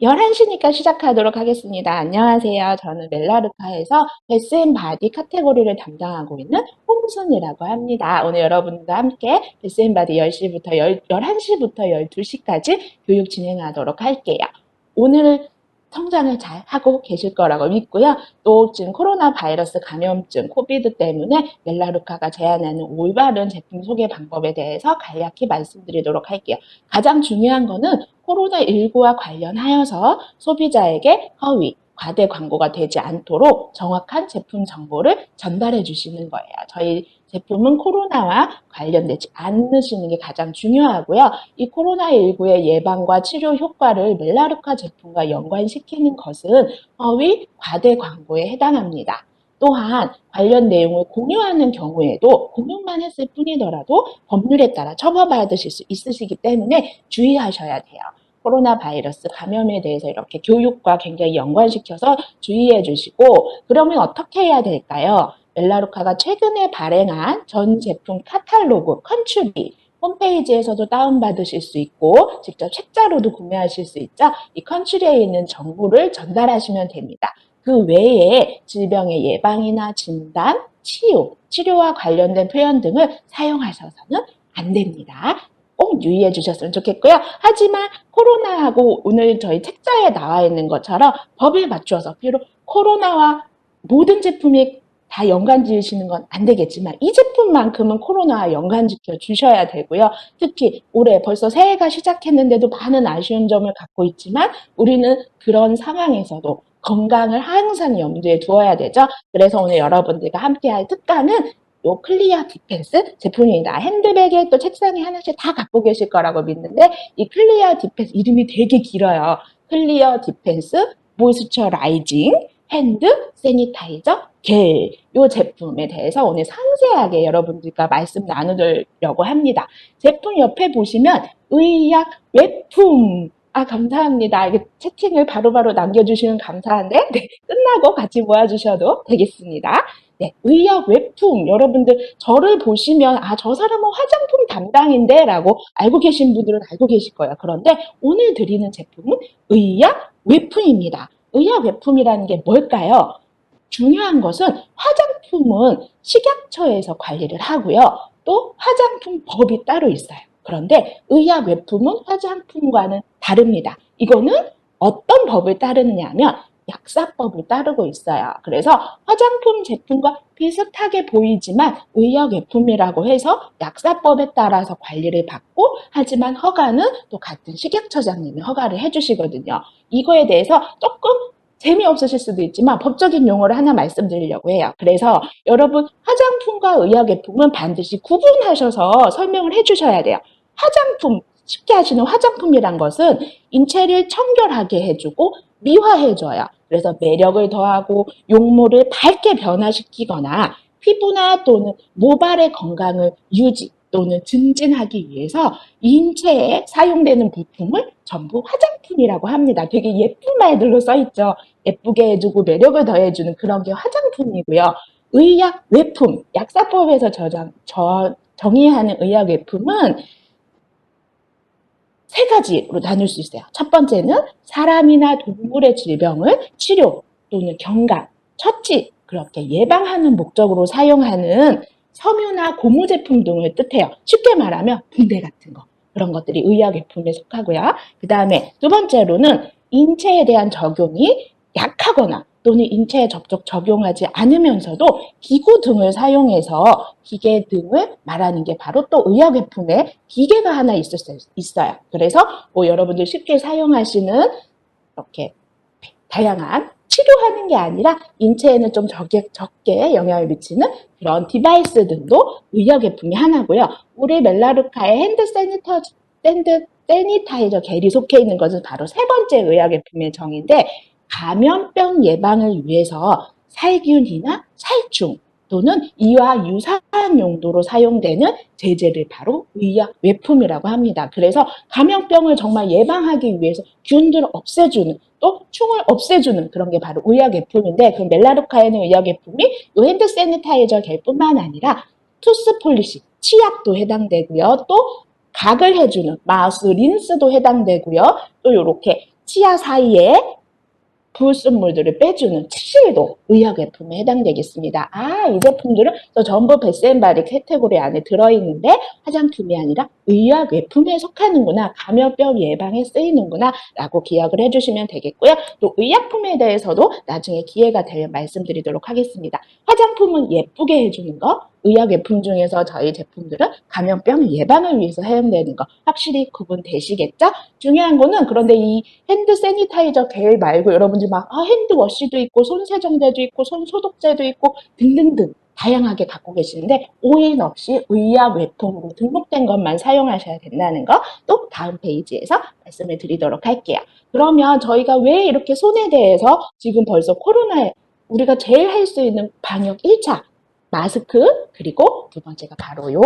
11시니까 시작하도록 하겠습니다. 안녕하세요. 저는 멜라르카에서 베스앤바디 카테고리를 담당하고 있는 홍순이라고 합니다. 오늘 여러분과 함께 베스앤바디 10시부터 11시부터 12시까지 교육 진행하도록 할게요. 오늘 성장을 잘 하고 계실 거라고 믿고요. 또 지금 코로나 바이러스 감염증, 코비드 때문에 멜라루카가 제안하는 올바른 제품 소개 방법에 대해서 간략히 말씀드리도록 할게요. 가장 중요한 거는 코로나19와 관련하여서 소비자에게 허위, 과대 광고가 되지 않도록 정확한 제품 정보를 전달해 주시는 거예요. 저희 제품은 코로나와 관련되지 않으시는 게 가장 중요하고요. 이 코로나19의 예방과 치료 효과를 멜라루카 제품과 연관시키는 것은 허위, 과대 광고에 해당합니다. 또한 관련 내용을 공유하는 경우에도 공유만 했을 뿐이더라도 법률에 따라 처벌받으실 수 있으시기 때문에 주의하셔야 돼요. 코로나 바이러스 감염에 대해서 이렇게 교육과 굉장히 연관시켜서 주의해 주시고, 그러면 어떻게 해야 될까요? 멜라루카가 최근에 발행한 전 제품 카탈로그, 컨츄리, 홈페이지에서도 다운받으실 수 있고 직접 책자로도 구매하실 수 있죠. 이 컨츄리에 있는 정보를 전달하시면 됩니다. 그 외에 질병의 예방이나 진단, 치료와 관련된 표현 등을 사용하셔서는 안 됩니다. 꼭 유의해 주셨으면 좋겠고요. 하지만 코로나하고 오늘 저희 책자에 나와 있는 것처럼 법에 맞추어서 비록 코로나와 모든 제품이 다 연관 지으시는 건 안 되겠지만 이 제품만큼은 코로나와 연관 지켜 주셔야 되고요. 특히 올해 벌써 새해가 시작했는데도 많은 아쉬운 점을 갖고 있지만 우리는 그런 상황에서도 건강을 항상 염두에 두어야 되죠. 그래서 오늘 여러분들과 함께할 특강은 요 클리어 디펜스 제품입니다. 핸드백에 또 책상에 하나씩 다 갖고 계실 거라고 믿는데 이 클리어 디펜스 이름이 되게 길어요. 클리어 디펜스 모이스처라이징 핸드 세니타이저 겔, 이 제품에 대해서 오늘 상세하게 여러분들과 말씀 나누려고 합니다. 제품 옆에 보시면 의약 외품, 감사합니다. 이게 채팅을 바로바로 남겨주시면 감사한데, 네, 끝나고 같이 모아주셔도 되겠습니다. 네, 의약 외품, 여러분들 저를 보시면, 저 사람은 화장품 담당인데, 라고 알고 계신 분들은 알고 계실 거예요. 그런데 오늘 드리는 제품은 의약 외품입니다. 의약 외품이라는 게 뭘까요? 중요한 것은 화장품은 식약처에서 관리를 하고요. 또 화장품 법이 따로 있어요. 그런데 의약 외품은 화장품과는 다릅니다. 이거는 어떤 법을 따르느냐면 약사법을 따르고 있어요. 그래서 화장품 제품과 비슷하게 보이지만 의약 외품이라고 해서 약사법에 따라서 관리를 받고, 하지만 허가는 또 같은 식약처장님이 허가를 해주시거든요. 이거에 대해서 조금 재미없으실 수도 있지만 법적인 용어를 하나 말씀드리려고 해요. 그래서 여러분 화장품과 의약외품은 반드시 구분하셔서 설명을 해주셔야 돼요. 화장품, 쉽게 하시는 화장품이란 것은 인체를 청결하게 해주고 미화해줘요. 그래서 매력을 더하고 용모를 밝게 변화시키거나 피부나 또는 모발의 건강을 유지 또는 증진하기 위해서 인체에 사용되는 부품을 전부 화장품이라고 합니다. 되게 예쁜 말들로 써있죠. 예쁘게 해주고 매력을 더해주는 그런 게 화장품이고요. 의약 외품, 약사법에서 정의하는 의약 외품은 세 가지로 나눌 수 있어요. 첫 번째는 사람이나 동물의 질병을 치료 또는 경감, 처치, 그렇게 예방하는 목적으로 사용하는 섬유나 고무 제품 등을 뜻해요. 쉽게 말하면 붕대 같은 거. 그런 것들이 의약외품에 속하고요. 그 다음에 두 번째로는 인체에 대한 적용이 약하거나 또는 인체에 접촉 적용하지 않으면서도 기구 등을 사용해서 기계 등을 말하는 게 바로 또 의약외품에 기계가 하나 있을 수 있어요. 그래서 뭐 여러분들 쉽게 사용하시는 이렇게 다양한 치료하는 게 아니라 인체에는 좀 적게 영향을 미치는 그런 디바이스 등도 의약외품이 하나고요. 우리 멜라루카의 핸드 세니타이저 겔이 속해 있는 것은 바로 세 번째 의약외품의 정의인데, 감염병 예방을 위해서 살균이나 살충 또는 이와 유사한 용도로 사용되는 제재를 바로 의약 외품이라고 합니다. 그래서 감염병을 정말 예방하기 위해서 균들을 없애주는 또 충을 없애주는 그런 게 바로 의약 외품인데, 그 멜라루카에는 의약 외품이 이 핸드 세니타이저 겔뿐만 아니라 투스 폴리시, 치약도 해당되고요. 또 각을 해주는 마우스 린스도 해당되고요. 또 이렇게 치아 사이에 불순물들을 빼주는 치실도 의약외품에 해당되겠습니다. 이 제품들은 전부 베스앤바디 카테고리 안에 들어있는데 화장품이 아니라 의약외품에 속하는구나, 감염병 예방에 쓰이는구나 라고 기억을 해주시면 되겠고요. 또 의약품에 대해서도 나중에 기회가 되면 말씀드리도록 하겠습니다. 화장품은 예쁘게 해주는 거, 의약외품 중에서 저희 제품들은 감염병 예방을 위해서 사용되는 거 확실히 구분되시겠죠? 중요한 거는 그런데 이 핸드 세니타이저 겔 말고 여러분들 막 핸드워시도 있고 손세정제도 있고 손소독제도 있고 등등등 다양하게 갖고 계시는데 오인 없이 의약외품으로 등록된 것만 사용하셔야 된다는 거 또 다음 페이지에서 말씀을 드리도록 할게요. 그러면 저희가 왜 이렇게 손에 대해서 지금 벌써 코로나에 우리가 제일 할 수 있는 방역 1차 마스크 그리고 두 번째가 바로 요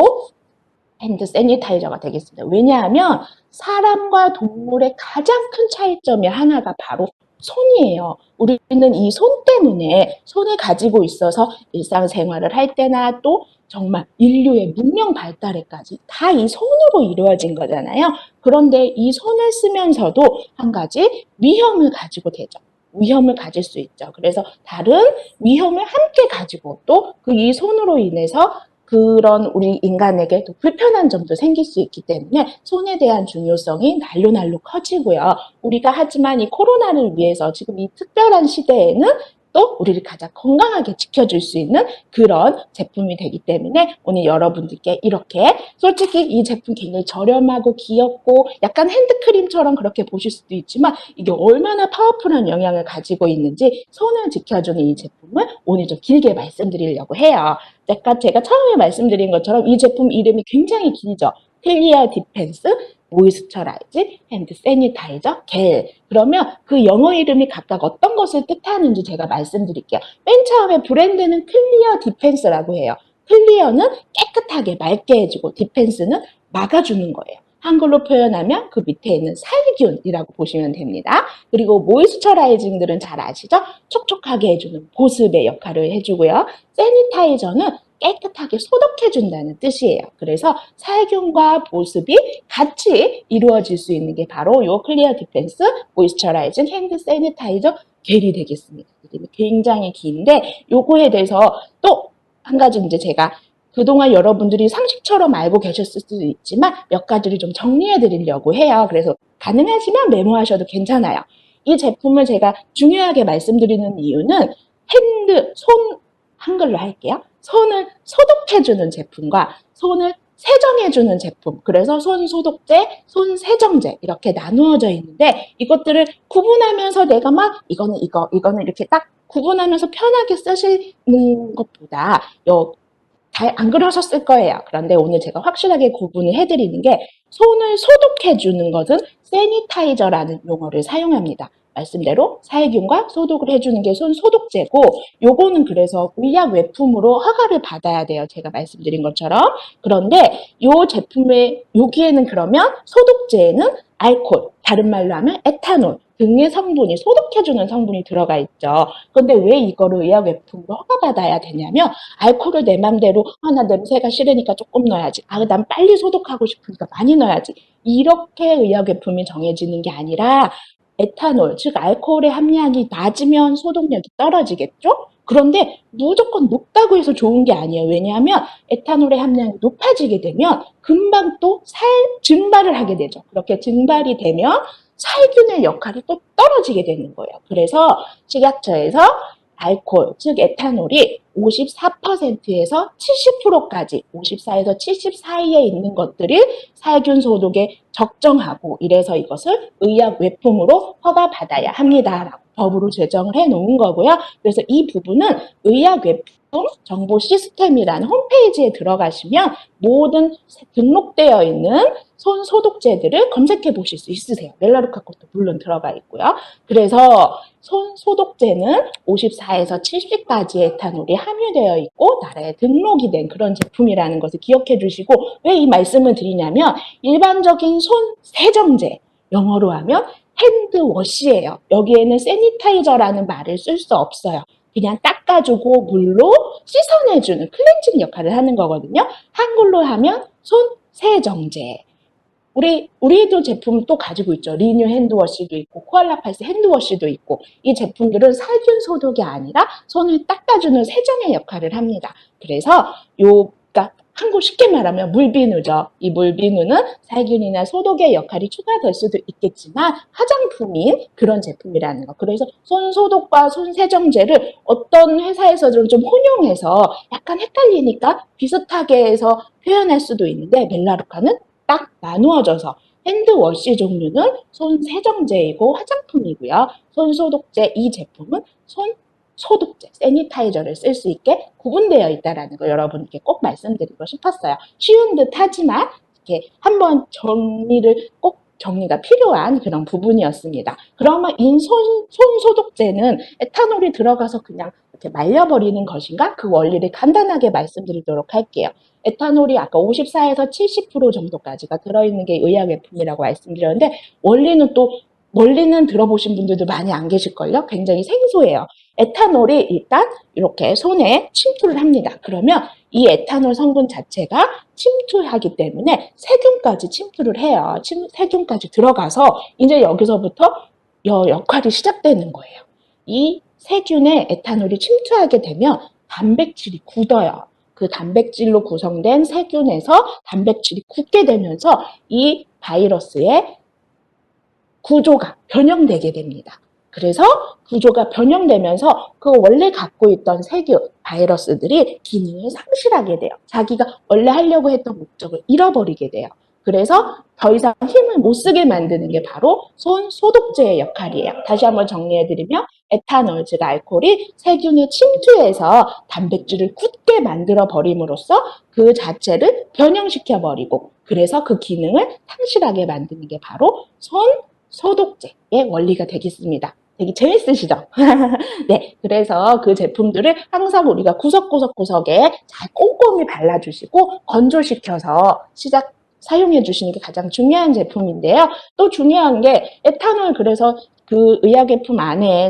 핸드 세니타이저가 되겠습니다. 왜냐하면 사람과 동물의 가장 큰 차이점이 하나가 바로 손이에요. 우리는 이 손 때문에 손을 가지고 있어서 일상생활을 할 때나 또 정말 인류의 문명 발달에까지 다 이 손으로 이루어진 거잖아요. 그런데 이 손을 쓰면서도 한 가지 위험을 가지고 되죠. 위험을 가질 수 있죠. 그래서 다른 위험을 함께 가지고 또 그 이 손으로 인해서 그런 우리 인간에게 또 불편한 점도 생길 수 있기 때문에 손에 대한 중요성이 날로 커지고요. 우리가 하지만 이 코로나를 위해서 지금 이 특별한 시대에는 또 우리를 가장 건강하게 지켜줄 수 있는 그런 제품이 되기 때문에 오늘 여러분들께 이렇게 솔직히 이 제품 굉장히 저렴하고 귀엽고 약간 핸드크림처럼 그렇게 보실 수도 있지만 이게 얼마나 파워풀한 영향을 가지고 있는지 손을 지켜주는 이 제품을 오늘 좀 길게 말씀드리려고 해요. 제가 처음에 말씀드린 것처럼 이 제품 이름이 굉장히 길죠. 클리어 디펜스 모이스처라이즈 핸드 세니타이저 겔. 그러면 그 영어 이름이 각각 어떤 것을 뜻하는지 제가 말씀드릴게요. 맨 처음에 브랜드는 클리어 디펜스라고 해요. 클리어는 깨끗하게 맑게 해주고 디펜스는 막아주는 거예요. 한글로 표현하면 그 밑에 있는 살균이라고 보시면 됩니다. 그리고 모이스처라이징들은 잘 아시죠? 촉촉하게 해주는 보습의 역할을 해주고요. 세니타이저는 깨끗하게 소독해준다는 뜻이에요. 그래서 살균과 보습이 같이 이루어질 수 있는 게 바로 이 클리어 디펜스 모이스처라이징 핸드 세니타이저 겔이 되겠습니다. 이게 굉장히 긴데 요거에 대해서 또 한 가지 이제 제가 그동안 여러분들이 상식처럼 알고 계셨을 수도 있지만 몇 가지를 좀 정리해 드리려고 해요. 그래서 가능하시면 메모하셔도 괜찮아요. 이 제품을 제가 중요하게 말씀드리는 이유는 손 한글로 할게요. 손을 소독해주는 제품과 손을 세정해주는 제품, 그래서 손 소독제, 손 세정제 이렇게 나누어져 있는데 이것들을 구분하면서 내가 막 이거는 이거는 이렇게 딱 구분하면서 편하게 쓰시는 것보다 안 그러셨을 거예요. 그런데 오늘 제가 확실하게 구분을 해드리는 게 손을 소독해주는 것은 세니타이저라는 용어를 사용합니다. 말씀대로 살균과 소독을 해주는 게 손 소독제고 요거는 그래서 의약 외품으로 허가를 받아야 돼요. 제가 말씀드린 것처럼. 그런데 요 제품의 여기에는 그러면 소독제에는 알코올, 다른 말로 하면 에탄올 등의 성분이 소독해주는 성분이 들어가 있죠. 그런데 왜 이거를 의약 외품으로 허가받아야 되냐면 알코올을 내 맘대로 나 냄새가 싫으니까 조금 넣어야지. 난 빨리 소독하고 싶으니까 많이 넣어야지. 이렇게 의약 외품이 정해지는 게 아니라 에탄올, 즉 알코올의 함량이 낮으면 소독력이 떨어지겠죠? 그런데 무조건 높다고 해서 좋은 게 아니에요. 왜냐하면 에탄올의 함량이 높아지게 되면 금방 또 증발을 하게 되죠. 그렇게 증발이 되면 살균의 역할이 또 떨어지게 되는 거예요. 그래서 식약처에서 알코올, 즉 에탄올이 54%에서 70%까지 54에서 70 사이에 있는 것들을 살균 소독에 적정하고 이래서 이것을 의약 외품으로 허가받아야 합니다라고 법으로 제정을 해놓은 거고요. 그래서 이 부분은 의약 외품 정보 시스템이라는 홈페이지에 들어가시면 모든 등록되어 있는 손 소독제들을 검색해 보실 수 있으세요. 멜라루카 것도 물론 들어가 있고요. 그래서 손 소독제는 54에서 70까지의 에탄올이 함유되어 있고 나라에 등록이 된 그런 제품이라는 것을 기억해 주시고 왜 이 말씀을 드리냐면 일반적인 손 세정제, 영어로 하면 핸드워시예요. 여기에는 세니타이저라는 말을 쓸 수 없어요. 그냥 닦아주고 물로 씻어내주는 클렌징 역할을 하는 거거든요. 한글로 하면 손 세정제. 우리도 제품 또 가지고 있죠. 리뉴 핸드워시도 있고, 코알라 팔스 핸드워시도 있고, 이 제품들은 살균 소독이 아니라 손을 닦아주는 세정의 역할을 합니다. 그래서 그러니까 한국 쉽게 말하면 물비누죠. 이 물비누는 살균이나 소독의 역할이 추가될 수도 있겠지만 화장품인 그런 제품이라는 거. 그래서 손 소독과 손 세정제를 어떤 회사에서는 좀 혼용해서 약간 헷갈리니까 비슷하게 해서 표현할 수도 있는데 멜라루카는 딱 나누어져서 핸드워시 종류는 손 세정제이고 화장품이고요. 손 소독제 이 제품은 손 소독제, 세니타이저를 쓸 수 있게 구분되어 있다는 거 여러분께 꼭 말씀드리고 싶었어요. 쉬운 듯 하지만 이렇게 한번 정리가 필요한 그런 부분이었습니다. 그러면 손 소독제는 에탄올이 들어가서 그냥 이렇게 말려버리는 것인가? 그 원리를 간단하게 말씀드리도록 할게요. 에탄올이 아까 54에서 70% 정도까지가 들어있는 게 의약품이라고 말씀드렸는데 원리는 들어보신 분들도 많이 안 계실걸요? 굉장히 생소해요. 에탄올이 일단 이렇게 손에 침투를 합니다. 그러면 이 에탄올 성분 자체가 침투하기 때문에 세균까지 침투를 해요. 세균까지 들어가서 이제 여기서부터 역할이 시작되는 거예요. 이 세균에 에탄올이 침투하게 되면 단백질이 굳어요. 그 단백질로 구성된 세균에서 단백질이 굳게 되면서 이 바이러스의 구조가 변형되게 됩니다. 그래서 구조가 변형되면서 그 원래 갖고 있던 세균, 바이러스들이 기능을 상실하게 돼요. 자기가 원래 하려고 했던 목적을 잃어버리게 돼요. 그래서 더 이상 힘을 못 쓰게 만드는 게 바로 손 소독제의 역할이에요. 다시 한번 정리해드리면 에탄올, 즉 알코올이 세균에 침투해서 단백질을 굳게 만들어 버림으로써 그 자체를 변형시켜 버리고 그래서 그 기능을 상실하게 만드는 게 바로 손 소독제의 원리가 되겠습니다. 되게 재밌으시죠? 네, 그래서 그 제품들을 항상 우리가 구석구석에 잘 꼼꼼히 발라주시고 건조시켜서 사용해 주시는 게 가장 중요한 제품인데요. 또 중요한 게 에탄올 그래서 그 의약품 안에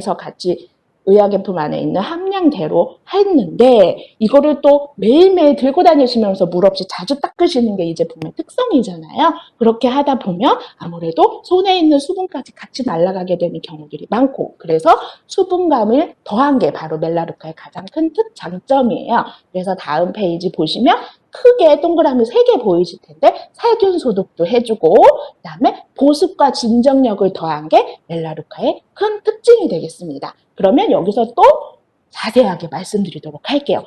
있는 함량대로 했는데 이거를 또 매일매일 들고 다니시면서 물 없이 자주 닦으시는 게 이 제품의 특성이잖아요. 그렇게 하다 보면 아무래도 손에 있는 수분까지 같이 날아가게 되는 경우들이 많고 그래서 수분감을 더한 게 바로 멜라루카의 가장 큰 장점이에요. 그래서 다음 페이지 보시면 크게 동그라미 3개 보이실 텐데 살균 소독도 해주고 그다음에 보습과 진정력을 더한 게 멜라루카의 큰 특징이 되겠습니다. 그러면 여기서 또 자세하게 말씀드리도록 할게요.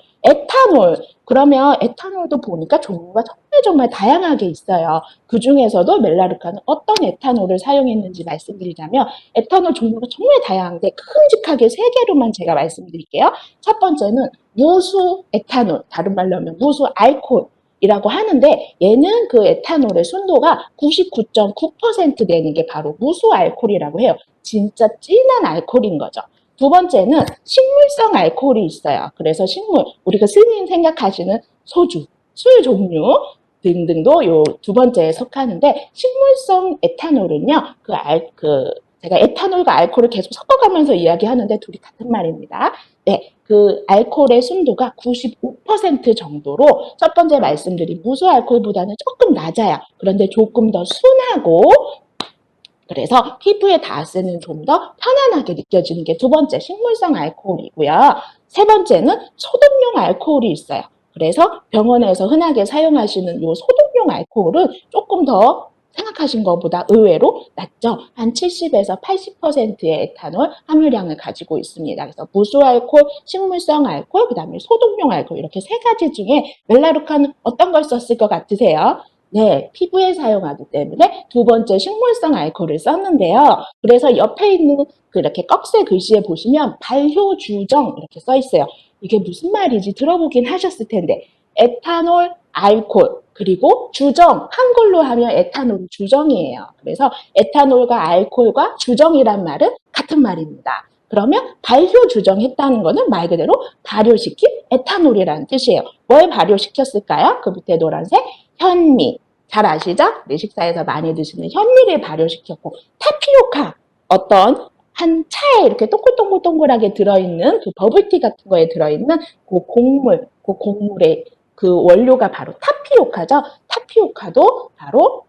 그러면 에탄올도 보니까 종류가 정말 다양하게 있어요. 그 중에서도 멜라루카는 어떤 에탄올을 사용했는지 말씀드리자면 에탄올 종류가 정말 다양한데 큼직하게 3개로만 제가 말씀드릴게요. 첫 번째는 무수 에탄올, 다른 말로 하면 무수 알코올이라고 하는데 얘는 그 에탄올의 순도가 99.9% 되는 게 바로 무수 알코올이라고 해요. 진짜 진한 알코올인 거죠. 두 번째는 식물성 알코올이 있어요. 그래서 우리가 흔히 생각하시는 소주, 술 종류 등등도 요 두 번째에 속하는데 식물성 에탄올은요, 제가 에탄올과 알코올을 계속 섞어가면서 이야기하는데 둘이 같은 말입니다. 네, 그 알코올의 순도가 95% 정도로 첫 번째 말씀드린 무수 알코올보다는 조금 낮아요. 그런데 조금 더 순하고 그래서 피부에 닿았을 좀 더 편안하게 느껴지는 게 두 번째 식물성 알코올이고요. 세 번째는 소독용 알코올이 있어요. 그래서 병원에서 흔하게 사용하시는 이 소독용 알코올은 조금 더 생각하신 것보다 의외로 낮죠. 한 70에서 80%의 에탄올 함유량을 가지고 있습니다. 그래서 무수 알코올, 식물성 알코올, 그다음에 소독용 알코올 이렇게 3가지 중에 멜라루카는 어떤 걸 썼을 것 같으세요? 네, 피부에 사용하기 때문에 두 번째 식물성 알코올을 썼는데요. 그래서 옆에 있는 이렇게 꺽쇠 글씨에 보시면 발효주정 이렇게 써 있어요. 이게 무슨 말인지 들어보긴 하셨을 텐데 에탄올, 알코올, 그리고 주정, 한글로 하면 에탄올 주정이에요. 그래서 에탄올과 알코올과 주정이란 말은 같은 말입니다. 그러면 발효주정했다는 거는 말 그대로 발효시킨 에탄올이라는 뜻이에요. 뭘 발효시켰을까요? 그 밑에 노란색 현미. 잘 아시죠? 우리 식사에서 많이 드시는 현미를 발효시켰고 타피오카 어떤 한 차에 이렇게 동글동글동글하게 들어있는 그 버블티 같은 거에 들어있는 그 곡물의 그 원료가 바로 타피오카죠. 타피오카도 바로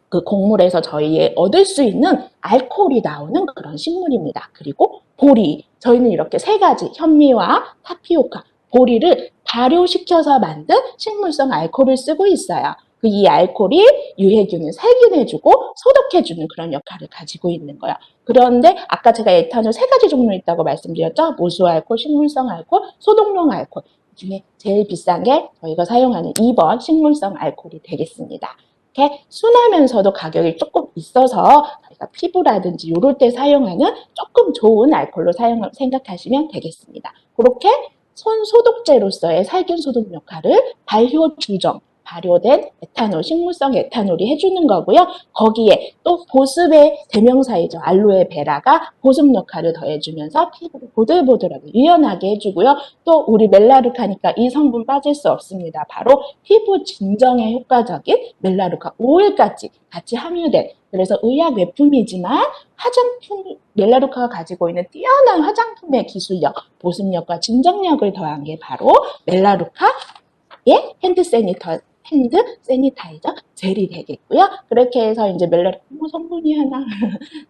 그 곡물에서 저희 얻을 수 있는 알코올이 나오는 그런 식물입니다. 그리고 보리, 저희는 이렇게 세 가지, 현미와 타피오카, 보리를 발효시켜서 만든 식물성 알코올을 쓰고 있어요. 이 알코올이 유해균을 살균해주고 소독해주는 그런 역할을 가지고 있는 거예요. 그런데 아까 제가 에탄올 세 가지 종류 있다고 말씀드렸죠. 무수알코올, 식물성 알코올, 소독용 알코올. 그 중에 제일 비싼 게 저희가 사용하는 2번 식물성 알코올이 되겠습니다. 이렇게 순하면서도 가격이 조금 있어서 저희가 피부라든지 이럴 때 사용하는 조금 좋은 알코올로 생각하시면 되겠습니다. 그렇게 손 소독제로서의 살균 소독 역할을 발효된 에탄올, 식물성 에탄올이 해주는 거고요. 거기에 또 보습의 대명사이죠. 알로에 베라가 보습 역할을 더해주면서 피부를 보들보들하게 유연하게 해주고요. 또 우리 멜라루카니까 이 성분 빠질 수 없습니다. 바로 피부 진정에 효과적인 멜라루카 오일까지 같이 함유된, 그래서 의약 외품이지만 멜라루카가 가지고 있는 뛰어난 화장품의 기술력, 보습력과 진정력을 더한 게 바로 멜라루카의 핸드 세니타이저 젤이 되겠고요. 그렇게 해서 이제 멜라루카 성분이 하나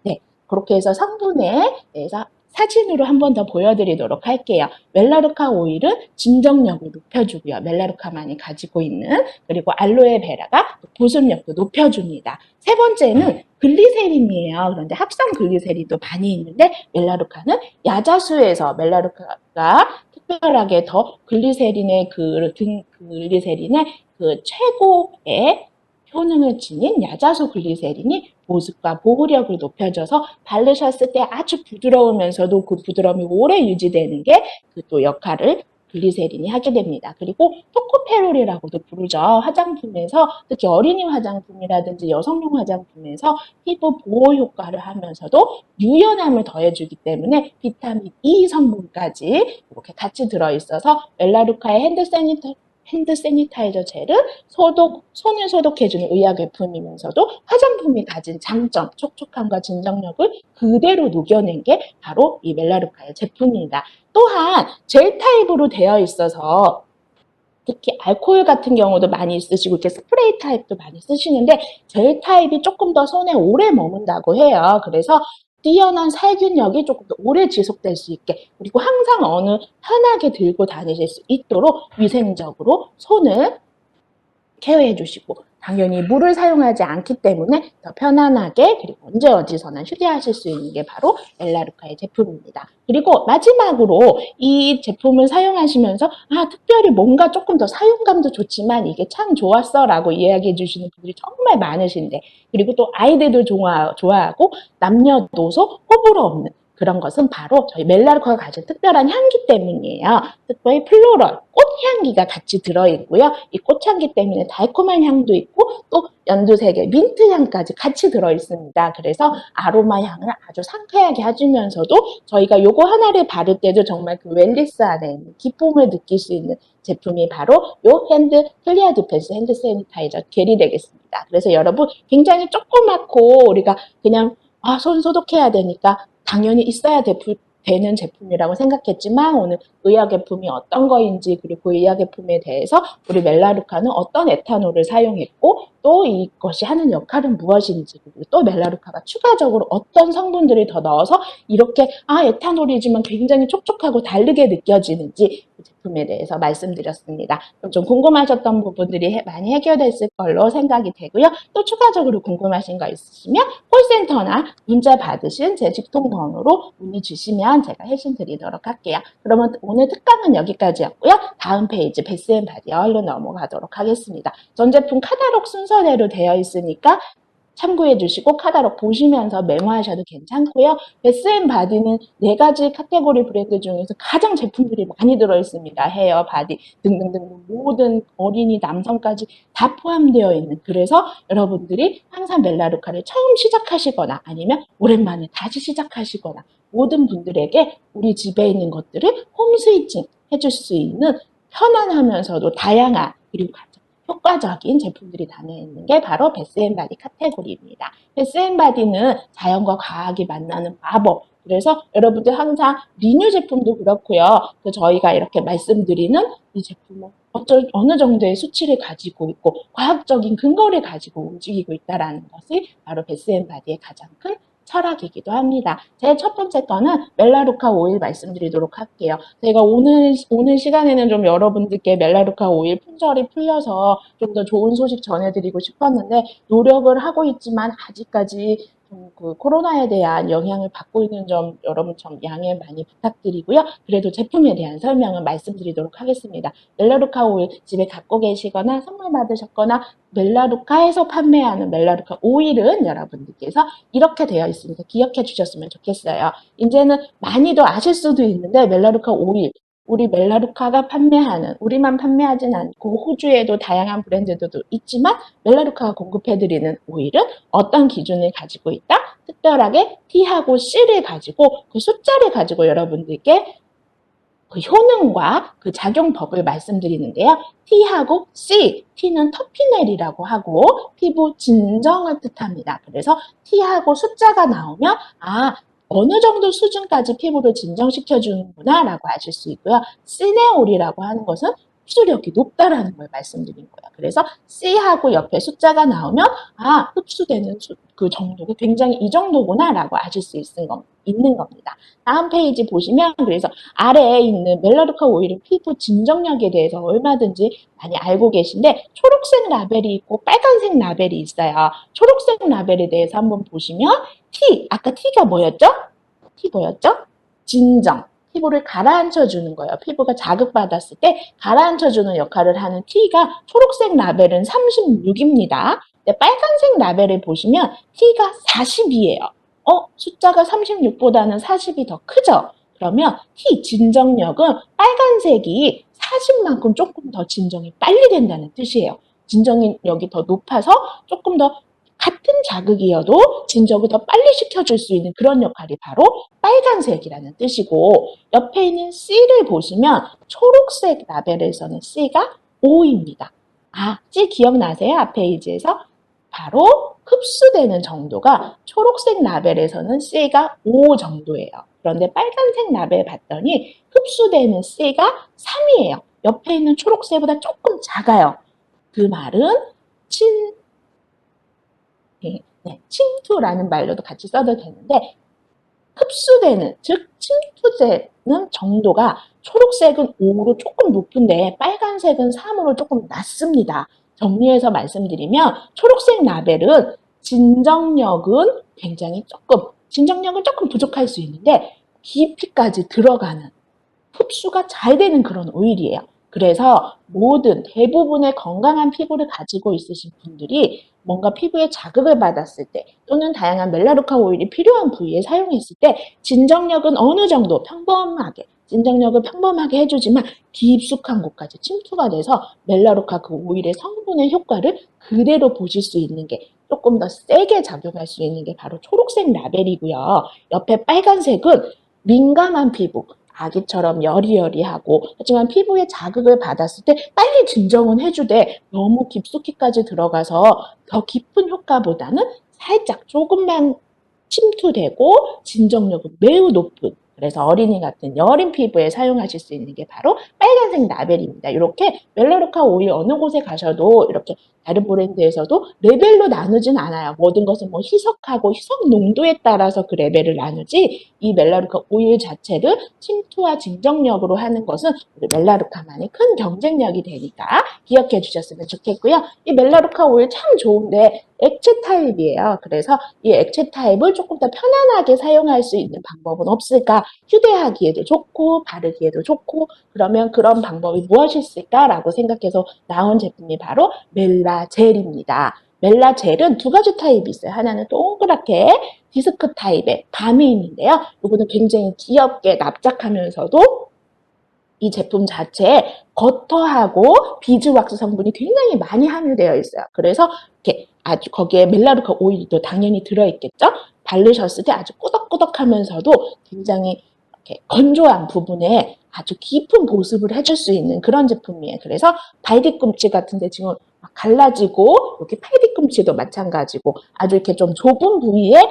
네, 그렇게 해서 성분에 대해서 사진으로 한 번 더 보여드리도록 할게요. 멜라루카 오일은 진정력을 높여주고요. 멜라루카만이 가지고 있는, 그리고 알로에 베라가 보습력도 높여줍니다. 세 번째는 글리세린이에요. 그런데 합성 글리세린도 많이 있는데 멜라루카는 야자수에서 멜라루카가 특별하게 더 글리세린의 그 최고의 효능을 지닌 야자수 글리세린이 보습과 보호력을 높여줘서 바르셨을 때 아주 부드러우면서도 그 부드러움이 오래 유지되는 게 그 또 역할을 글리세린이 하게 됩니다. 그리고 토코페롤이라고도 부르죠. 화장품에서 특히 어린이 화장품이라든지 여성용 화장품에서 피부 보호 효과를 하면서도 유연함을 더해주기 때문에 비타민 E 성분까지 이렇게 같이 들어있어서 멜라루카의 핸드 세니타이저 젤은 손을 소독해주는 의약 제품이면서도 화장품이 가진 장점, 촉촉함과 진정력을 그대로 녹여낸 게 바로 이 멜라루카의 제품입니다. 또한 젤 타입으로 되어 있어서 특히 알코올 같은 경우도 많이 쓰시고 이렇게 스프레이 타입도 많이 쓰시는데 젤 타입이 조금 더 손에 오래 머문다고 해요. 그래서 뛰어난 살균력이 조금 더 오래 지속될 수 있게, 그리고 항상 편하게 들고 다니실 수 있도록 위생적으로 손을 케어해 주시고, 당연히 물을 사용하지 않기 때문에 더 편안하게 그리고 언제 어디서나 휴대하실 수 있는 게 바로 멜라루카의 제품입니다. 그리고 마지막으로 이 제품을 사용하시면서 특별히 뭔가 조금 더 사용감도 좋지만 이게 참 좋았어 라고 이야기해 주시는 분들이 정말 많으신데, 그리고 또 아이들도 좋아하고 남녀노소 호불호 없는 그런 것은 바로 저희 멜라루카가 가진 특별한 향기 때문이에요. 특별히 플로럴, 꽃향기가 같이 들어있고요. 이 꽃향기 때문에 달콤한 향도 있고 또 연두색의 민트향까지 같이 들어있습니다. 그래서 아로마 향을 아주 상쾌하게 해주면서도 저희가 요거 하나를 바를 때도 정말 그 웰리스 안에 있는 기쁨을 느낄 수 있는 제품이 바로 요 클리어 디펜스 핸드 세니타이저 젤이 되겠습니다. 그래서 여러분 굉장히 조그맣고 우리가 그냥 손 소독해야 되니까 당연히 있어야 되는 제품이라고 생각했지만 오늘 의약제품이 어떤 거인지, 그리고 그 의약제품에 대해서 우리 멜라루카는 어떤 에탄올을 사용했고 또 이것이 하는 역할은 무엇인지, 그리고 또 멜라루카가 추가적으로 어떤 성분들을 더 넣어서 이렇게 에탄올이지만 굉장히 촉촉하고 다르게 느껴지는지 그 제품에 대해서 말씀드렸습니다. 좀 궁금하셨던 부분들이 많이 해결됐을 걸로 생각이 되고요. 또 추가적으로 궁금하신 거 있으시면 콜센터나 문자 받으신 제 직통 번호로 문의 주시면 제가 해신 드리도록 할게요. 그러면 오늘 특강은 여기까지였고요. 다음 페이지 베스앤바디 얼른 넘어가도록 하겠습니다. 전 제품 카탈로그 순서대로 되어 있으니까 참고해 주시고 카탈로그 보시면서 메모하셔도 괜찮고요. 베스앤바디는 4가지 카테고리 브랜드 중에서 가장 제품들이 많이 들어있습니다. 헤어, 바디 등등등 모든 어린이, 남성까지 다 포함되어 있는, 그래서 여러분들이 항상 멜라루카를 처음 시작하시거나 아니면 오랜만에 다시 시작하시거나 모든 분들에게 우리 집에 있는 것들을 홈 스위칭 해줄 수 있는 편안하면서도 다양한 그리고 효과적인 제품들이 담겨있는 게 바로 베스앤바디 카테고리입니다. 베스앤바디는 자연과 과학이 만나는 마법, 그래서 여러분들 항상 리뉴 제품도 그렇고요. 저희가 이렇게 말씀드리는 이 제품은 어느 정도의 수치를 가지고 있고 과학적인 근거를 가지고 움직이고 있다는 것이 바로 베스앤바디의 가장 큰 철학이기도 합니다. 제 첫 번째 거는 멜라루카 오일 말씀드리도록 할게요. 제가 오늘 시간에는 좀 여러분들께 멜라루카 오일 품절이 풀려서 좀 더 좋은 소식 전해드리고 싶었는데 노력을 하고 있지만 아직까지 그 코로나에 대한 영향을 받고 있는 점 여러분 좀 양해 많이 부탁드리고요. 그래도 제품에 대한 설명을 말씀드리도록 하겠습니다. 멜라루카 오일 집에 갖고 계시거나 선물 받으셨거나 멜라루카에서 판매하는 멜라루카 오일은 여러분들께서 이렇게 되어 있습니다. 기억해 주셨으면 좋겠어요. 이제는 많이도 아실 수도 있는데 멜라루카 오일 우리 멜라루카가 판매하는 우리만 판매하진 않고 호주에도 다양한 브랜드들도 있지만 멜라루카가 공급해드리는 오일은 어떤 기준을 가지고 있다? 특별하게 T하고 C를 가지고 그 숫자를 가지고 여러분들께 그 효능과 그 작용법을 말씀드리는데요. T하고 C, T는 터피넬이라고 하고 피부 진정을 뜻합니다. 그래서 T하고 숫자가 나오면 어느 정도 수준까지 피부를 진정시켜 주는구나 라고 아실 수 있고요. 시네올이라고 하는 것은 흡수력이 높다라는 걸 말씀드린 거예요. 그래서 C하고 옆에 숫자가 나오면 흡수되는 그 정도가 굉장히 이 정도구나 라고 아실 수 있는 겁니다. 다음 페이지 보시면 그래서 아래에 있는 멜라루카 오일은 피부 진정력에 대해서 얼마든지 많이 알고 계신데 초록색 라벨이 있고 빨간색 라벨이 있어요. 초록색 라벨에 대해서 한번 보시면 T, 아까 T가 뭐였죠? T 뭐였죠? 진정. 피부를 가라앉혀 주는 거예요. 피부가 자극받았을 때 가라앉혀 주는 역할을 하는 T가 초록색 라벨은 36입니다. 빨간색 라벨을 보시면 T가 40이에요. 숫자가 36보다는 40이 더 크죠? 그러면 T 진정력은 빨간색이 40만큼 조금 더 진정이 빨리 된다는 뜻이에요. 진정력이 더 높아서 조금 더 같은 자극이어도 진정을 더 빨리 시켜줄 수 있는 그런 역할이 바로 빨간색이라는 뜻이고 옆에 있는 C를 보시면 초록색 라벨에서는 C가 5입니다. C 기억나세요? 앞 페이지에서 바로 흡수되는 정도가 초록색 라벨에서는 C가 5 정도예요. 그런데 빨간색 라벨 봤더니 흡수되는 C가 3이에요. 옆에 있는 초록색보다 조금 작아요. 그 말은 침투라는 말로도 같이 써도 되는데 흡수되는, 즉 침투되는 정도가 초록색은 5로 조금 높은데 빨간색은 3으로 조금 낮습니다. 정리해서 말씀드리면 초록색 라벨은 진정력은 부족할 수 있는데 깊이까지 들어가는 흡수가 잘 되는 그런 오일이에요. 그래서 대부분의 건강한 피부를 가지고 있으신 분들이 뭔가 피부에 자극을 받았을 때 또는 다양한 멜라루카 오일이 필요한 부위에 사용했을 때 진정력은 어느 정도 진정력을 평범하게 해주지만 깊숙한 곳까지 침투가 돼서 멜라루카 그 오일의 성분의 효과를 그대로 보실 수 있는 게 조금 더 세게 작용할 수 있는 게 바로 초록색 라벨이고요. 옆에 빨간색은 민감한 피부, 아기처럼 여리여리하고 하지만 피부에 자극을 받았을 때 빨리 진정은 해주되 너무 깊숙이까지 들어가서 더 깊은 효과보다는 살짝 조금만 침투되고 진정력은 매우 높은 그래서 어린이 같은 여린 피부에 사용하실 수 있는 게 바로 빨간색 라벨입니다. 이렇게 멜라루카 오일 어느 곳에 가셔도 이렇게 다른 브랜드에서도 레벨로 나누진 않아요. 모든 것은 희석하고 희석 농도에 따라서 그 레벨을 나누지 이 멜라루카 오일 자체를 침투와 진정력으로 하는 것은 우리 멜라루카만의 큰 경쟁력이 되니까 기억해 주셨으면 좋겠고요. 이 멜라루카 오일 참 좋은데 액체 타입이에요. 그래서 이 액체 타입을 조금 더 편안하게 사용할 수 있는 방법은 없을까? 휴대하기에도 좋고 바르기에도 좋고 그러면 그런 방법이 무엇이 있을까라고 생각해서 나온 제품이 바로 멜라젤입니다. 멜라젤은 두 가지 타입이 있어요. 하나는 동그랗게 디스크 타입의 밤이 있는데요. 이거는 굉장히 귀엽게 납작하면서도 이 제품 자체에 버터하고 비즈왁스 성분이 굉장히 많이 함유되어 있어요. 그래서 이렇게 아주 거기에 멜라루카 오일도 당연히 들어있겠죠? 바르셨을 때 아주 꾸덕꾸덕하면서도 굉장히 이렇게 건조한 부분에 아주 깊은 보습을 해줄 수 있는 그런 제품이에요. 그래서 발 뒤꿈치 같은데 지금 갈라지고 이렇게 팔 뒤꿈치도 마찬가지고 아주 이렇게 좀 좁은 부위에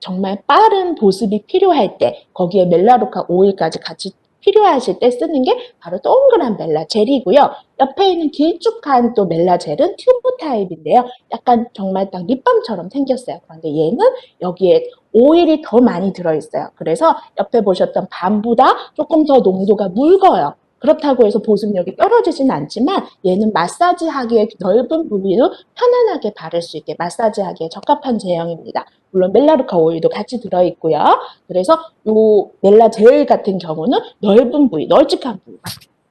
정말 빠른 보습이 필요할 때 거기에 멜라루카 오일까지 같이 필요하실 때 쓰는 게 바로 동그란 멜라젤이고요. 옆에 있는 길쭉한 또 멜라젤은 튜브 타입인데요. 약간 정말 딱 립밤처럼 생겼어요. 그런데 얘는 여기에 오일이 더 많이 들어있어요. 그래서 옆에 보셨던 밤보다 조금 더 농도가 묽어요. 그렇다고 해서 보습력이 떨어지진 않지만 얘는 마사지하기에 넓은 부위도 편안하게 바를 수 있게 마사지하기에 적합한 제형입니다. 물론 멜라루카 오일도 같이 들어있고요. 그래서 이 멜라젤 같은 경우는 넓은 부위, 널찍한 부위,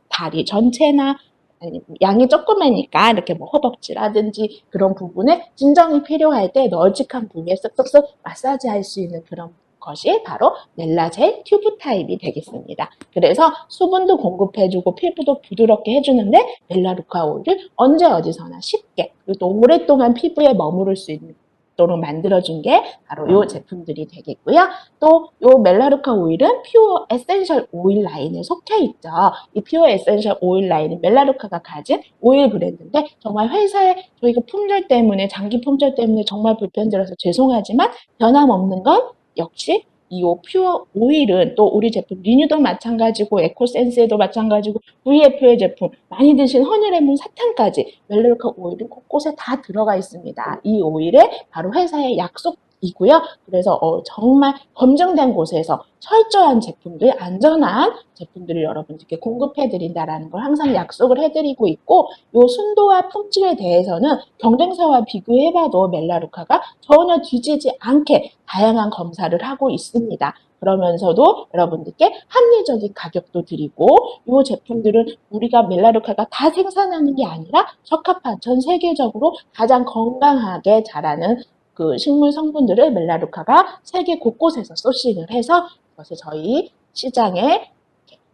다리 전체나 아니, 양이 조그매니까 이렇게 뭐 허벅지라든지 그런 부분에 진정이 필요할 때 널찍한 부위에 쓱쓱쓱 마사지 할 수 있는 그런 것이 바로 멜라젤 튜브 타입이 되겠습니다. 그래서 수분도 공급해주고 피부도 부드럽게 해주는데 멜라루카 오일을 언제 어디서나 쉽게 그리고 또 오랫동안 피부에 머무를 수 있도록 만들어준 게 바로 이 제품들이 되겠고요. 또 이 멜라루카 오일은 퓨어 에센셜 오일 라인에 속해 있죠. 이 퓨어 에센셜 오일 라인은 멜라루카가 가진 오일 브랜드인데 정말 회사에 저희가 품절 때문에 장기 품절 때문에 정말 불편드려서 죄송하지만 변함없는 건 역시 이 퓨어 오일은 또 우리 제품 리뉴도 마찬가지고 에코센스에도 마찬가지고 VF의 제품 많이 드신 허니레몬 사탕까지 멜라루카 오일은 곳곳에 다 들어가 있습니다. 이 오일에 바로 회사의 약속이고요. 그래서 정말 검증된 곳에서 철저한 제품들, 안전한 제품들을 여러분들께 공급해드린다는 걸 항상 약속을 해드리고 있고 이 순도와 품질에 대해서는 경쟁사와 비교해봐도 멜라루카가 전혀 뒤지지 않게 다양한 검사를 하고 있습니다. 그러면서도 여러분들께 합리적인 가격도 드리고 이 제품들은 우리가 멜라루카가 다 생산하는 게 아니라 적합한 전 세계적으로 가장 건강하게 자라는 그 식물 성분들을 멜라루카가 세계 곳곳에서 소싱을 해서 그것을 저희 시장에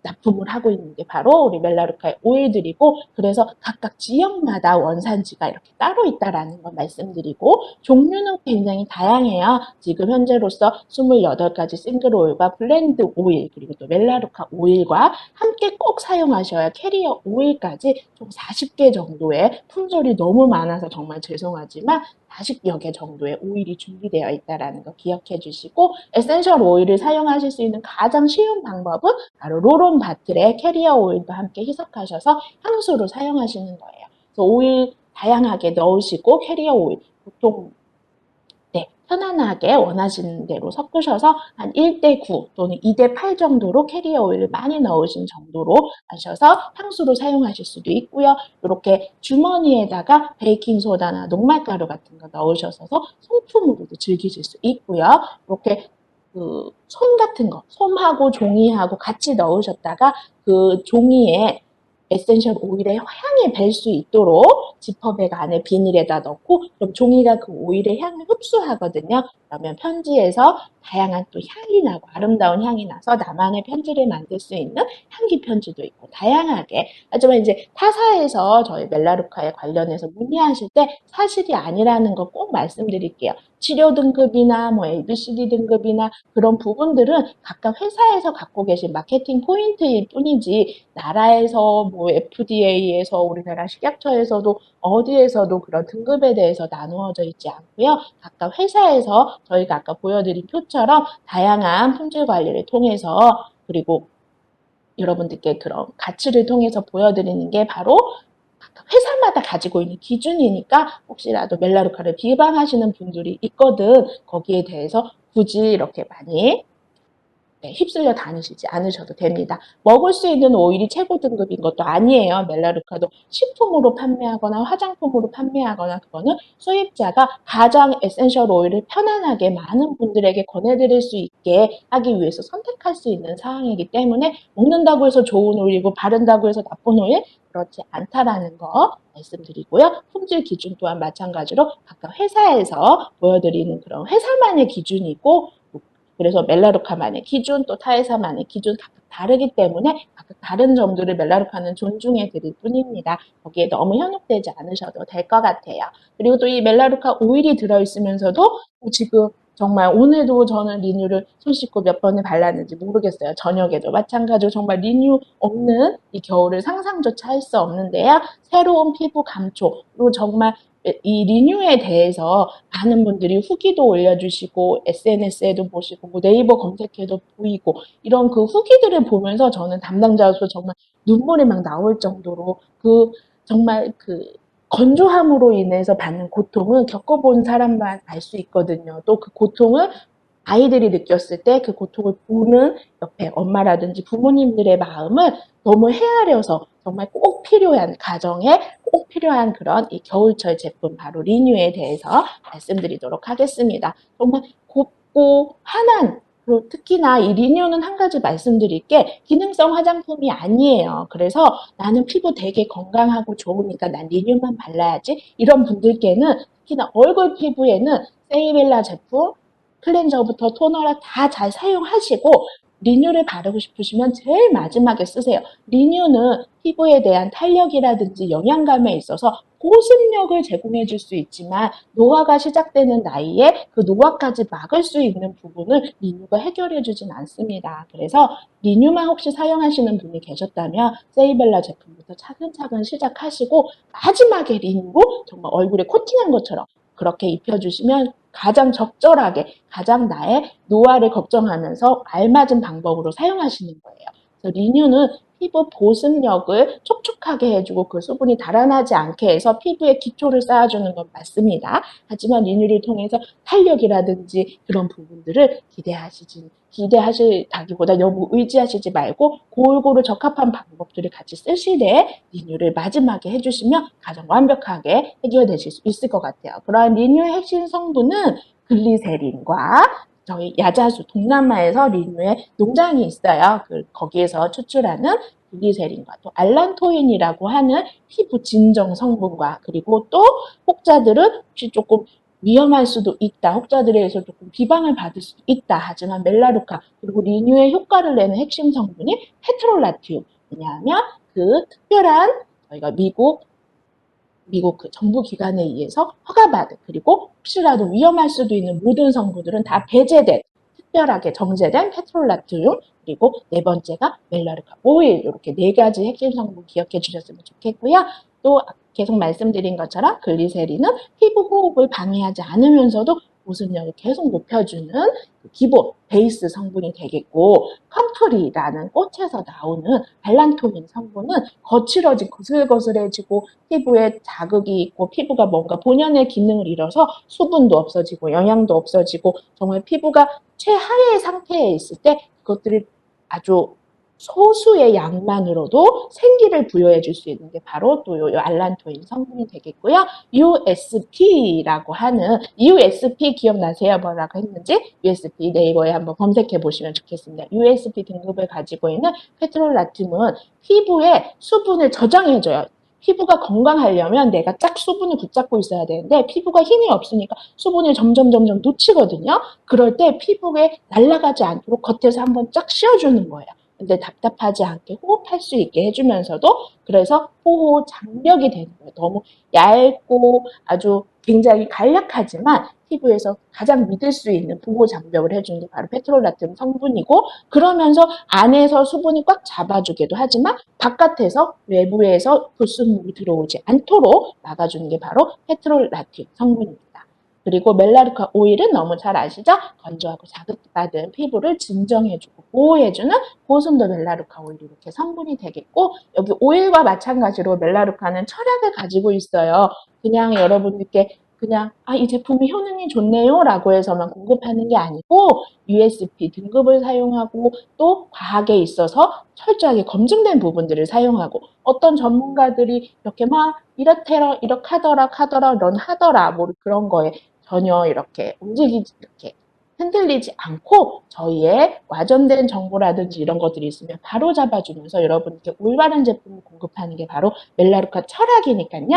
납품을 하고 있는 게 바로 우리 멜라루카의 오일들이고 그래서 각각 지역마다 원산지가 이렇게 따로 있다라는 걸 말씀드리고 종류는 굉장히 다양해요. 지금 현재로서 28가지 싱글 오일과 블렌드 오일 그리고 또 멜라루카 오일과 함께 꼭 사용하셔야 캐리어 오일까지 총 40개 정도의 품절이 너무 많아서 정말 죄송하지만 40여 개 정도의 오일이 준비되어 있다는 거 기억해 주시고 에센셜 오일을 사용하실 수 있는 가장 쉬운 방법은 바로 롤온 바틀에 캐리어 오일과 함께 희석하셔서 향수로 사용하시는 거예요. 그래서 오일 다양하게 넣으시고 캐리어 오일 보통 편안하게 원하시는 대로 섞으셔서 한 1대9 또는 2대8 정도로 캐리어 오일을 많이 넣으신 정도로 하셔서 향수로 사용하실 수도 있고요. 이렇게 주머니에다가 베이킹소다나 녹말가루 같은 거 넣으셔서 소품으로도 즐기실 수 있고요. 이렇게 그 솜 같은 거, 솜하고 종이하고 같이 넣으셨다가 그 종이에 에센셜 오일의 향이 밸 수 있도록 지퍼백 안에 비닐에다 넣고 그럼 종이가 그 오일의 향을 흡수하거든요. 그러면 편지에서 다양한 또 향이 나고 아름다운 향이 나서 나만의 편지를 만들 수 있는 향기 편지도 있고 다양하게 하지만 이제 타사에서 저희 멜라루카에 관련해서 문의하실 때 사실이 아니라는 거 꼭 말씀드릴게요. 치료 등급이나 뭐 ABCD 등급이나 그런 부분들은 각각 회사에서 갖고 계신 마케팅 포인트일 뿐이지 나라에서 뭐 FDA에서 우리나라 식약처에서도 어디에서도 그런 등급에 대해서 나누어져 있지 않고요. 각각 회사에서 저희가 아까 보여드린 표처럼 다양한 품질 관리를 통해서 그리고 여러분들께 그런 가치를 통해서 보여드리는 게 바로 회사마다 가지고 있는 기준이니까 혹시라도 멜라루카를 비방하시는 분들이 있거든 거기에 대해서 굳이 이렇게 많이 휩쓸려 다니시지 않으셔도 됩니다. 먹을 수 있는 오일이 최고 등급인 것도 아니에요. 멜라루카도 식품으로 판매하거나 화장품으로 판매하거나 그거는 수입자가 가장 에센셜 오일을 편안하게 많은 분들에게 권해드릴 수 있게 하기 위해서 선택할 수 있는 사항이기 때문에 먹는다고 해서 좋은 오일이고 바른다고 해서 나쁜 오일 그렇지 않다라는 거 말씀드리고요. 품질 기준 또한 마찬가지로 각각 회사에서 보여드리는 그런 회사만의 기준이고 그래서 멜라루카만의 기준 또 타회사만의 기준 각각 다르기 때문에 각각 다른 점들을 멜라루카는 존중해 드릴 뿐입니다. 거기에 너무 현혹되지 않으셔도 될 것 같아요. 그리고 또 이 멜라루카 오일이 들어있으면서도 지금 정말 오늘도 저는 리뉴를 손 씻고 몇 번을 발랐는지 모르겠어요. 저녁에도 마찬가지로 정말 리뉴 없는 이 겨울을 상상조차 할 수 없는데요. 새로운 피부 감촉, 그리고 정말 이 리뉴에 대해서 많은 분들이 후기도 올려주시고 SNS에도 보시고 뭐 네이버 검색해도 보이고 이런 그 후기들을 보면서 저는 담당자로서 정말 눈물이 막 나올 정도로 정말 건조함으로 인해서 받는 고통은 겪어본 사람만 알 수 있거든요. 또 그 고통을 아이들이 느꼈을 때 그 고통을 보는 옆에 엄마라든지 부모님들의 마음을 너무 헤아려서 정말 꼭 필요한 가정에 꼭 필요한 그런 이 겨울철 제품 바로 리뉴에 대해서 말씀드리도록 하겠습니다. 정말 곱고 환한 그리고 특히나 이 리뉴는 한 가지 말씀드릴 게 기능성 화장품이 아니에요. 그래서 나는 피부 되게 건강하고 좋으니까 난 리뉴만 발라야지 이런 분들께는 특히나 얼굴 피부에는 세이벨라 제품 클렌저부터 토너를 다 잘 사용하시고 리뉴를 바르고 싶으시면 제일 마지막에 쓰세요. 리뉴는 피부에 대한 탄력이라든지 영양감에 있어서 보습력을 제공해 줄 수 있지만 노화가 시작되는 나이에 그 노화까지 막을 수 있는 부분을 리뉴가 해결해 주진 않습니다. 그래서 리뉴만 혹시 사용하시는 분이 계셨다면 세이벨라 제품부터 차근차근 시작하시고 마지막에 리뉴로 정말 얼굴에 코팅한 것처럼 그렇게 입혀주시면 가장 적절하게 가장 나의 노화를 걱정하면서 알맞은 방법으로 사용하시는 거예요. 그래서 리뉴는 피부 보습력을 촉촉하게 해주고 그 수분이 달아나지 않게 해서 피부에 기초를 쌓아주는 건 맞습니다. 하지만 리뉴를 통해서 탄력이라든지 그런 부분들을 기대하시다기보다 너무 의지하시지 말고 골고루 적합한 방법들을 같이 쓰시되 리뉴를 마지막에 해주시면 가장 완벽하게 해결되실 수 있을 것 같아요. 그러한 리뉴의 핵심 성분은 글리세린과 저희 야자수 동남아에서 리뉴의 농장이 있어요. 거기에서 추출하는 글리세린과 또 알란토인이라고 하는 피부 진정 성분과 그리고 또 혹자들은 혹시 조금 위험할 수도 있다. 혹자들에 의해서 조금 비방을 받을 수도 있다. 하지만 멜라루카 그리고 리뉴의 효과를 내는 핵심 성분이 페트롤라튬. 왜냐하면 그 특별한 저희가 미국 그 정부 기관에 의해서 허가받은 그리고 혹시라도 위험할 수도 있는 모든 성분들은 다 배제된 특별하게 정제된 페트롤라튬 그리고 네 번째가 멜라루카 오일 이렇게 네 가지 핵심 성분 기억해 주셨으면 좋겠고요. 또 계속 말씀드린 것처럼 글리세린은 피부 호흡을 방해하지 않으면서도 보습력을 계속 높여주는 기본 베이스 성분이 되겠고 컴프리라는 꽃에서 나오는 알란토닌 성분은 거칠어진 거슬거슬해지고 피부에 자극이 있고 피부가 뭔가 본연의 기능을 잃어서 수분도 없어지고 영양도 없어지고 정말 피부가 최하의 상태에 있을 때 그것들이 아주 소수의 양만으로도 생기를 부여해 줄 수 있는 게 바로 또 요 알란토인 성분이 되겠고요. USP라고 하는 USP 기억나세요? 뭐라고 했는지 USP 네이버에 한번 검색해 보시면 좋겠습니다. USP 등급을 가지고 있는 페트롤라튬은 피부에 수분을 저장해줘요. 피부가 건강하려면 내가 쫙 수분을 붙잡고 있어야 되는데 피부가 힘이 없으니까 수분을 점점 놓치거든요. 그럴 때 피부에 날아가지 않도록 겉에서 한번 쫙 씌워주는 거예요. 근데 답답하지 않게 호흡할 수 있게 해주면서도 그래서 호호 장벽이 되는 거예요. 너무 얇고 아주 굉장히 간략하지만 피부에서 가장 믿을 수 있는 보호 장벽을 해주는 게 바로 페트롤라튬 성분이고 그러면서 안에서 수분이 꽉 잡아주기도 하지만 바깥에서 외부에서 불순물이 들어오지 않도록 막아주는 게 바로 페트롤라튬 성분입니다. 그리고 멜라루카 오일은 너무 잘 아시죠? 건조하고 자극받은 피부를 진정해주고 보호해주는 고순도 멜라루카 오일이 이렇게 성분이 되겠고 여기 오일과 마찬가지로 멜라루카는 철학을 가지고 있어요. 그냥 여러분들께 그냥 이 제품이 효능이 좋네요 라고 해서만 공급하는 게 아니고 USP 등급을 사용하고 또 과학에 있어서 철저하게 검증된 부분들을 사용하고 어떤 전문가들이 이렇게 막 이렇게 하더라 런 하더라 뭐 그런 거에 전혀 이렇게 이렇게 흔들리지 않고 저희의 와전된 정보라든지 이런 것들이 있으면 바로 잡아주면서 여러분께 올바른 제품을 공급하는 게 바로 멜라루카 철학이니까요.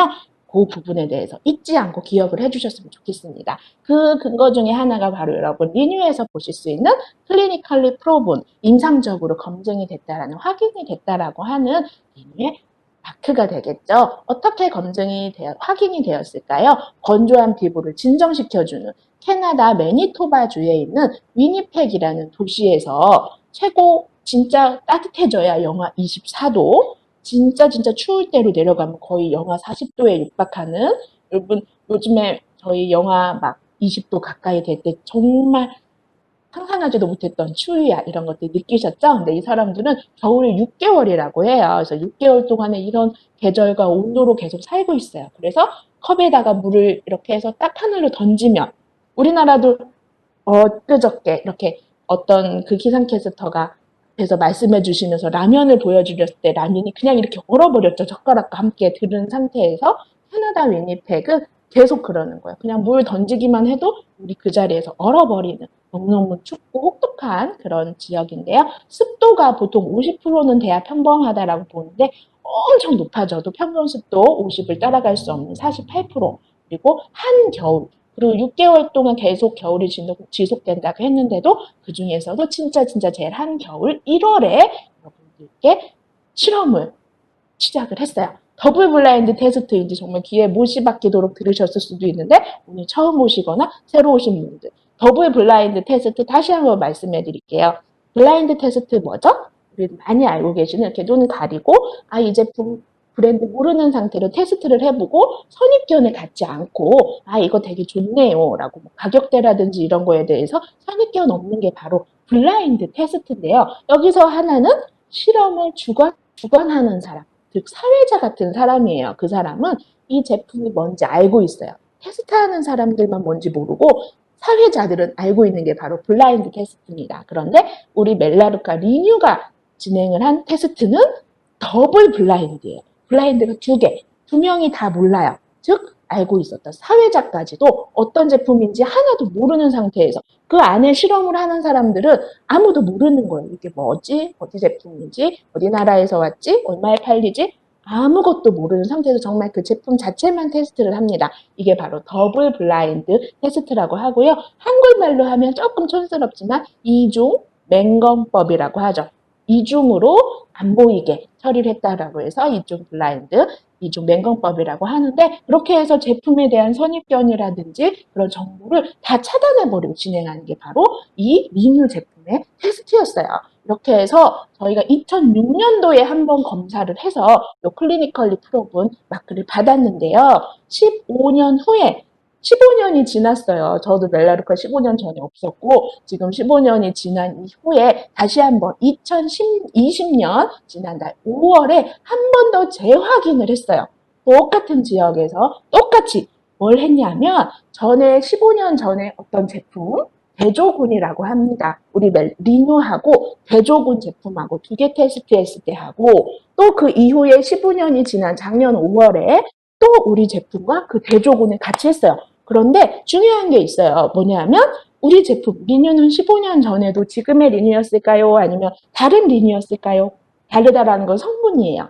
그 부분에 대해서 잊지 않고 기억을 해주셨으면 좋겠습니다. 그 근거 중에 하나가 바로 여러분 리뉴에서 보실 수 있는 클리니컬리 프로본 임상적으로 검증이 됐다라는 확인이 됐다라고 하는 리뉴의 마크가 되겠죠. 어떻게 확인이 되었을까요? 건조한 피부를 진정시켜주는 캐나다 매니토바주에 있는 위니펙이라는 도시에서 최고 진짜 따뜻해져야 영하 24도 진짜 추울 때로 내려가면 거의 영하 40도에 육박하는 여러분 요즘에 저희 영하 막 20도 가까이 될 때 정말 상상하지도 못했던 추위야 이런 것들 느끼셨죠? 근데 이 사람들은 겨울 6개월이라고 해요. 그래서 6개월 동안에 이런 계절과 온도로 계속 살고 있어요. 그래서 컵에다가 물을 이렇게 해서 딱 하늘로 던지면 우리나라도 엊그저께 이렇게 어떤 그 기상캐스터가 그래서 말씀해 주시면서 라면을 보여주셨을 때 라면이 그냥 이렇게 얼어버렸죠. 젓가락과 함께 들은 상태에서 캐나다 위니펙은 계속 그러는 거예요. 그냥 물 던지기만 해도 물이 그 자리에서 얼어버리는 너무너무 춥고 혹독한 그런 지역인데요. 습도가 보통 50%는 돼야 평범하다라고 보는데 엄청 높아져도 평균 습도 50을 따라갈 수 없는 48%, 그리고 한겨울, 그리고 6개월 동안 계속 겨울이 지속된다고 했는데도 그 중에서도 진짜 제일 한겨울 1월에 여러분들께 실험을 시작을 했어요. 더블 블라인드 테스트인지 정말 귀에 못이 박히도록 들으셨을 수도 있는데 오늘 처음 오시거나 새로 오신 분들, 더블 블라인드 테스트 다시 한번 말씀해 드릴게요. 블라인드 테스트 뭐죠? 우리 많이 알고 계시는 이렇게 눈 가리고 이 제품 브랜드 모르는 상태로 테스트를 해보고 선입견을 갖지 않고 이거 되게 좋네요 라고 가격대라든지 이런 거에 대해서 선입견 없는 게 바로 블라인드 테스트인데요. 여기서 하나는 실험을 주관하는 사람, 즉 사회자 같은 사람이에요. 그 사람은 이 제품이 뭔지 알고 있어요. 테스트하는 사람들만 뭔지 모르고 사회자들은 알고 있는 게 바로 블라인드 테스트입니다. 그런데 우리 멜라루카 리뉴가 진행을 한 테스트는 더블 블라인드예요. 블라인드가 두 명이 다 몰라요. 즉 알고 있었던 사회자까지도 어떤 제품인지 하나도 모르는 상태에서 그 안에 실험을 하는 사람들은 아무도 모르는 거예요. 이게 뭐지? 어디 제품인지? 어디 나라에서 왔지? 얼마에 팔리지? 아무것도 모르는 상태에서 정말 그 제품 자체만 테스트를 합니다. 이게 바로 더블 블라인드 테스트라고 하고요. 한글말로 하면 조금 촌스럽지만 이중 맹검법이라고 하죠. 이중으로 안 보이게 처리를 했다라고 해서 이중 블라인드, 이중 맹검법이라고 하는데 그렇게 해서 제품에 대한 선입견이라든지 그런 정보를 다 차단해버리고 진행하는 게 바로 이 리뉴 제품의 테스트였어요. 이렇게 해서 저희가 2006년도에 한번 검사를 해서 요 클리니컬리 프로분 마크를 받았는데요. 15년 후에 15년이 지났어요. 저도 멜라루카 15년 전에 없었고 지금 15년이 지난 이후에 다시 한번 2020년 지난달 5월에 한 번 더 재확인을 했어요. 똑같은 지역에서 똑같이 뭘 했냐면 전에 15년 전에 어떤 제품 대조군이라고 합니다. 우리 리뉴하고 대조군 제품하고 두 개 테스트했을 때 하고 또 그 이후에 15년이 지난 작년 5월에 또 우리 제품과 그 대조군을 같이 했어요. 그런데 중요한 게 있어요. 뭐냐면 우리 제품 리뉴는 15년 전에도 지금의 리뉴였을까요? 아니면 다른 리뉴였을까요? 다르다라는 건 성분이에요.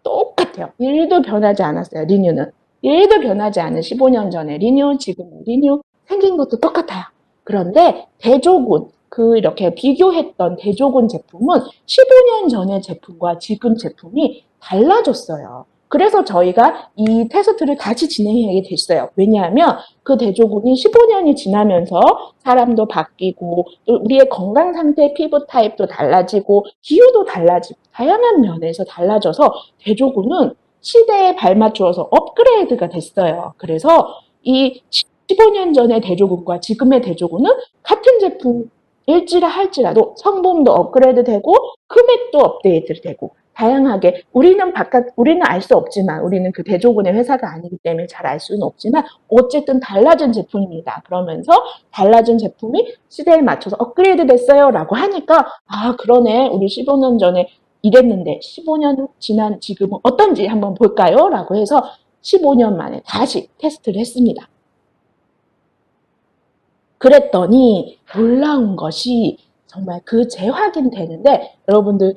똑같아요. 1도 변하지 않았어요. 리뉴는. 1도 변하지 않은 15년 전에 리뉴, 지금 리뉴 생긴 것도 똑같아요. 그런데 대조군, 이렇게 비교했던 대조군 제품은 15년 전의 제품과 지금 제품이 달라졌어요. 그래서 저희가 이 테스트를 다시 진행하게 됐어요. 왜냐하면 그 대조군이 15년이 지나면서 사람도 바뀌고 또 우리의 건강 상태, 피부 타입도 달라지고 기후도 달라지고 다양한 면에서 달라져서 대조군은 시대에 발맞추어서 업그레이드가 됐어요. 그래서 이 15년 전의 대조군과 지금의 대조군은 같은 제품일지라 할지라도 성분도 업그레이드 되고 금액도 업데이트 되고 다양하게 우리는 알 수 없지만 우리는 그 대조군의 회사가 아니기 때문에 잘 알 수는 없지만 어쨌든 달라진 제품입니다. 그러면서 달라진 제품이 시대에 맞춰서 업그레이드 됐어요 라고 하니까 그러네 우리 15년 전에 이랬는데 15년 지난 지금은 어떤지 한번 볼까요? 라고 해서 15년 만에 다시 테스트를 했습니다. 그랬더니 놀라운 것이 정말 그 재확인되는데 여러분들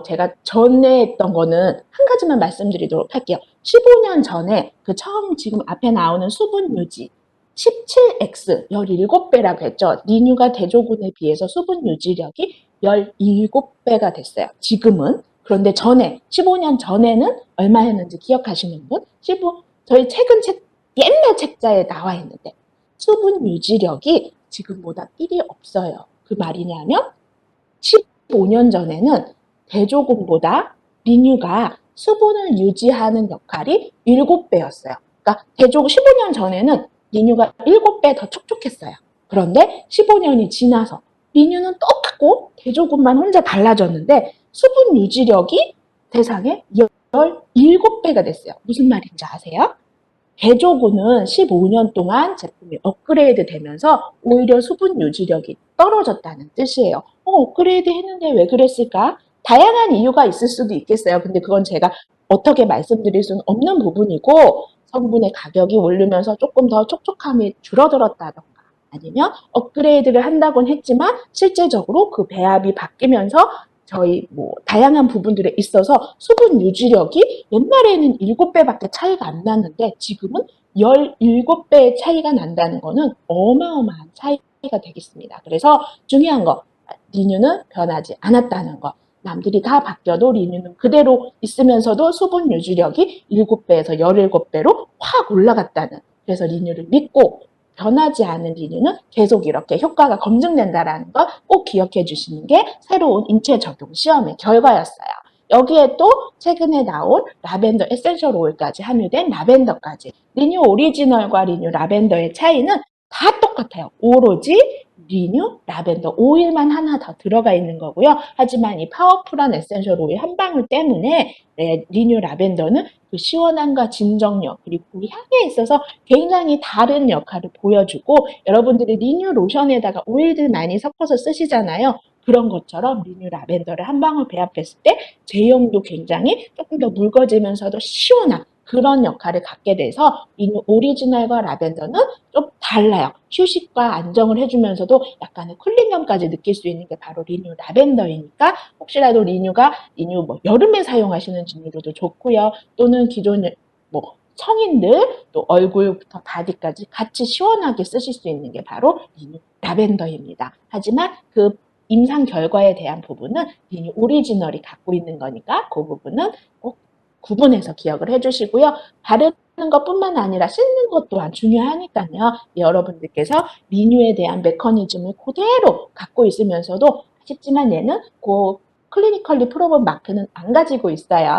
제가 전에 했던 거는 한 가지만 말씀드리도록 할게요. 15년 전에 그 처음 지금 앞에 나오는 수분 유지 17X 17배라고 했죠. 리뉴가 대조군에 비해서 수분 유지력이 17배가 됐어요. 지금은. 그런데 전에 15년 전에는 얼마였는지 기억하시는 분? 저희 옛날 책자에 나와 있는데 수분 유지력이 지금보다 1이 없어요. 그 말이냐면 15년 전에는 대조군보다 리뉴가 수분을 유지하는 역할이 7배였어요. 그러니까 대조 15년 전에는 리뉴가 7배 더 촉촉했어요. 그런데 15년이 지나서 리뉴는 똑같고 대조군만 혼자 달라졌는데 수분 유지력이 세상에 17배가 됐어요. 무슨 말인지 아세요? 대조군은 15년 동안 제품이 업그레이드 되면서 오히려 수분 유지력이 떨어졌다는 뜻이에요. 업그레이드 했는데 왜 그랬을까? 다양한 이유가 있을 수도 있겠어요. 근데 그건 제가 어떻게 말씀드릴 수는 없는 부분이고, 성분의 가격이 오르면서 조금 더 촉촉함이 줄어들었다던가, 아니면 업그레이드를 한다곤 했지만 실제적으로 그 배합이 바뀌면서 저희 다양한 부분들에 있어서 수분 유지력이 옛날에는 7배밖에 차이가 안 났는데 지금은 17배의 차이가 난다는 거는 어마어마한 차이가 되겠습니다. 그래서 중요한 거, 리뉴는 변하지 않았다는 거. 남들이 다 바뀌어도 리뉴는 그대로 있으면서도 수분 유지력이 7배에서 17배로 확 올라갔다는, 그래서 리뉴를 믿고 변하지 않은 리뉴는 계속 이렇게 효과가 검증된다는 걸 꼭 기억해 주시는 게 새로운 인체 적용 시험의 결과였어요. 여기에 또 최근에 나온 라벤더 에센셜 오일까지 함유된 라벤더까지, 리뉴 오리지널과 리뉴 라벤더의 차이는 다 똑같아요. 오로지 리뉴 라벤더 오일만 하나 더 들어가 있는 거고요. 하지만 이 파워풀한 에센셜 오일 한 방울 때문에 리뉴 라벤더는 그 시원함과 진정력 그리고 그 향에 있어서 굉장히 다른 역할을 보여주고, 여러분들이 리뉴 로션에다가 오일들 많이 섞어서 쓰시잖아요. 그런 것처럼 리뉴 라벤더를 한 방울 배합했을 때 제형도 굉장히 조금 더 묽어지면서도 시원한 그런 역할을 갖게 돼서 리뉴 오리지널과 라벤더는 좀 달라요. 휴식과 안정을 해주면서도 약간의 쿨링감까지 느낄 수 있는 게 바로 리뉴 라벤더이니까, 혹시라도 리뉴 여름에 사용하시는 리뉴로도 좋고요. 또는 기존 성인들 또 얼굴부터 바디까지 같이 시원하게 쓰실 수 있는 게 바로 리뉴 라벤더입니다. 하지만 그 임상 결과에 대한 부분은 리뉴 오리지널이 갖고 있는 거니까 그 부분은 꼭 구분해서 기억을 해주시고요. 바르는 것뿐만 아니라 씻는 것 또한 중요하니까요. 여러분들께서 리뉴에 대한 메커니즘을 그대로 갖고 있으면서도, 아쉽지만 얘는 그 클리니컬리 프로븐 마크는 안 가지고 있어요.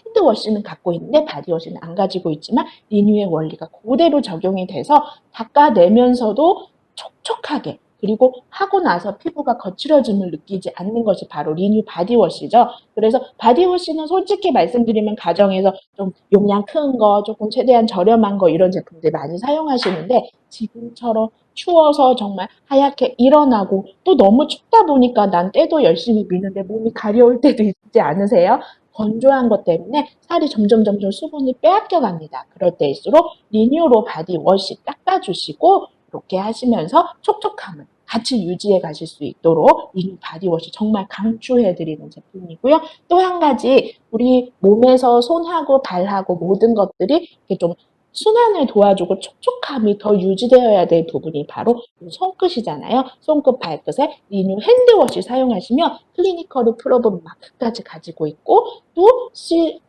핸드워시는 갖고 있는데 바디워시는 안 가지고 있지만 리뉴의 원리가 그대로 적용이 돼서 닦아내면서도 촉촉하게, 그리고 하고 나서 피부가 거칠어짐을 느끼지 않는 것이 바로 리뉴 바디워시죠. 그래서 바디워시는 솔직히 말씀드리면 가정에서 좀 용량 큰 거, 조금 최대한 저렴한 거 이런 제품들 많이 사용하시는데, 지금처럼 추워서 정말 하얗게 일어나고 또 너무 춥다 보니까 난 때도 열심히 미는데 몸이 가려울 때도 있지 않으세요? 건조한 것 때문에 살이 점점 수분을 빼앗겨 갑니다. 그럴 때일수록 리뉴로 바디워시 닦아주시고 이렇게 하시면서 촉촉함을 같이 유지해 가실 수 있도록 리뉴 바디워시 정말 강추해드리는 제품이고요. 또 한 가지, 우리 몸에서 손하고 발하고 모든 것들이 이렇게 좀 순환을 도와주고 촉촉함이 더 유지되어야 될 부분이 바로 손끝이잖아요. 손끝, 발끝에 리뉴 핸드워시 사용하시면 클리니컬 프로븐 마크까지 가지고 있고, 또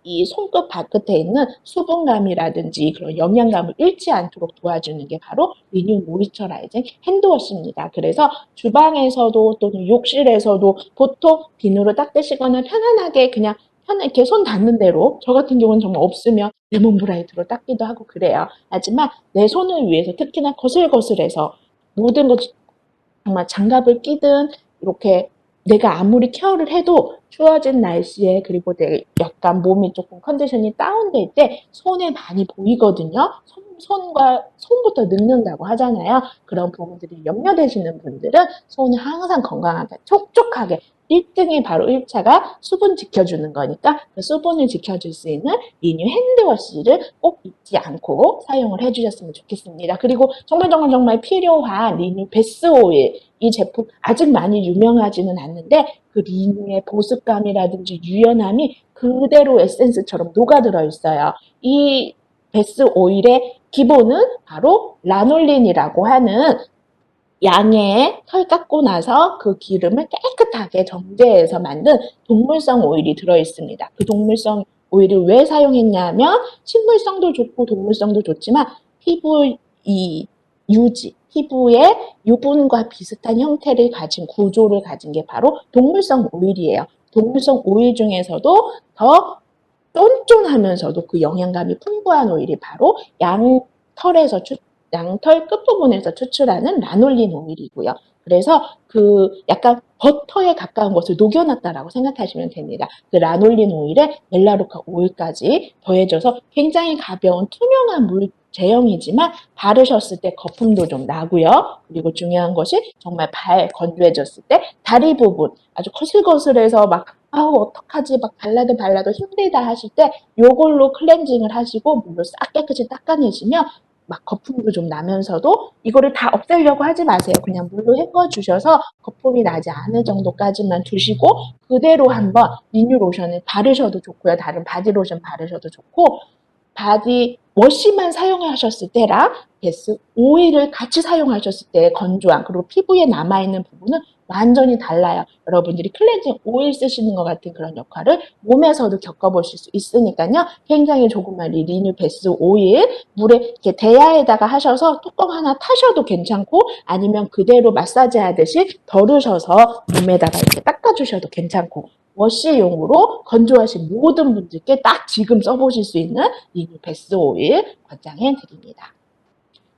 이 손끝 발끝에 있는 수분감이라든지 그런 영양감을 잃지 않도록 도와주는 게 바로 리뉴 모이스처라이징 핸드워시입니다. 그래서 주방에서도 또는 욕실에서도 보통 비누로 닦으시거나 편안하게 그냥 이렇게 손 닿는 대로, 저 같은 경우는 정말 없으면 레몬브라이트로 닦기도 하고 그래요. 하지만 내 손을 위해서 특히나 거슬거슬해서 모든 것 정말 장갑을 끼든 이렇게 내가 아무리 케어를 해도 추워진 날씨에, 그리고 내 약간 몸이 조금 컨디션이 다운될 때 손에 많이 보이거든요. 손부터 늙는다고 하잖아요. 그런 부분들이 염려되시는 분들은 손을 항상 건강하게 촉촉하게, 1등이 바로 1차가 수분 지켜주는 거니까 그 수분을 지켜줄 수 있는 리뉴 핸드워시를 꼭 잊지 않고 사용을 해주셨으면 좋겠습니다. 그리고 정말 필요한 리뉴 베스 오일, 이 제품 아직 많이 유명하지는 않는데 그 리뉴의 보습감이라든지 유연함이 그대로 에센스처럼 녹아들어 있어요. 이 베스 오일의 기본은 바로 라놀린이라고 하는 양의 털 깎고 나서 그 기름을 깨끗하게 정제해서 만든 동물성 오일이 들어있습니다. 그 동물성 오일을 왜 사용했냐면 식물성도 좋고 동물성도 좋지만 피부 유지, 피부의 유분과 비슷한 형태를 가진 구조를 가진 게 바로 동물성 오일이에요. 동물성 오일 중에서도 더 쫀쫀하면서도 그 영양감이 풍부한 오일이 바로 양털 끝부분에서 추출하는 라놀린 오일이고요. 그래서 그 약간 버터에 가까운 것을 녹여놨다라고 생각하시면 됩니다. 그 라놀린 오일에 멜라루카 오일까지 더해져서 굉장히 가벼운 투명한 물 제형이지만 바르셨을 때 거품도 좀 나고요. 그리고 중요한 것이 정말 발 건조해졌을 때 다리 부분 아주 거슬거슬해서 막 아우 어떡하지 막 발라도 힘들다 하실 때 요걸로 클렌징을 하시고 물로 싹 깨끗이 닦아내시면 막 거품도 좀 나면서도 이거를 다 없애려고 하지 마세요. 그냥 물로 헹궈 주셔서 거품이 나지 않을 정도까지만 두시고 그대로 한번 리뉴 로션을 바르셔도 좋고요. 다른 바디 로션 바르셔도 좋고 바디 워시만 사용하셨을 때랑 베스 오일을 같이 사용하셨을 때의 건조함 그리고 피부에 남아있는 부분은 완전히 달라요. 여러분들이 클렌징 오일 쓰시는 것 같은 그런 역할을 몸에서도 겪어보실 수 있으니까요. 굉장히 조그만 이 리뉴 베스 오일 물에 이렇게 대야에다가 하셔서 뚜껑 하나 타셔도 괜찮고 아니면 그대로 마사지 하듯이 덜으셔서 몸에다가 이렇게 닦아주셔도 괜찮고 워시용으로 건조하신 모든 분들께 딱 지금 써보실 수 있는 리뉴 베스 오일 권장해 드립니다.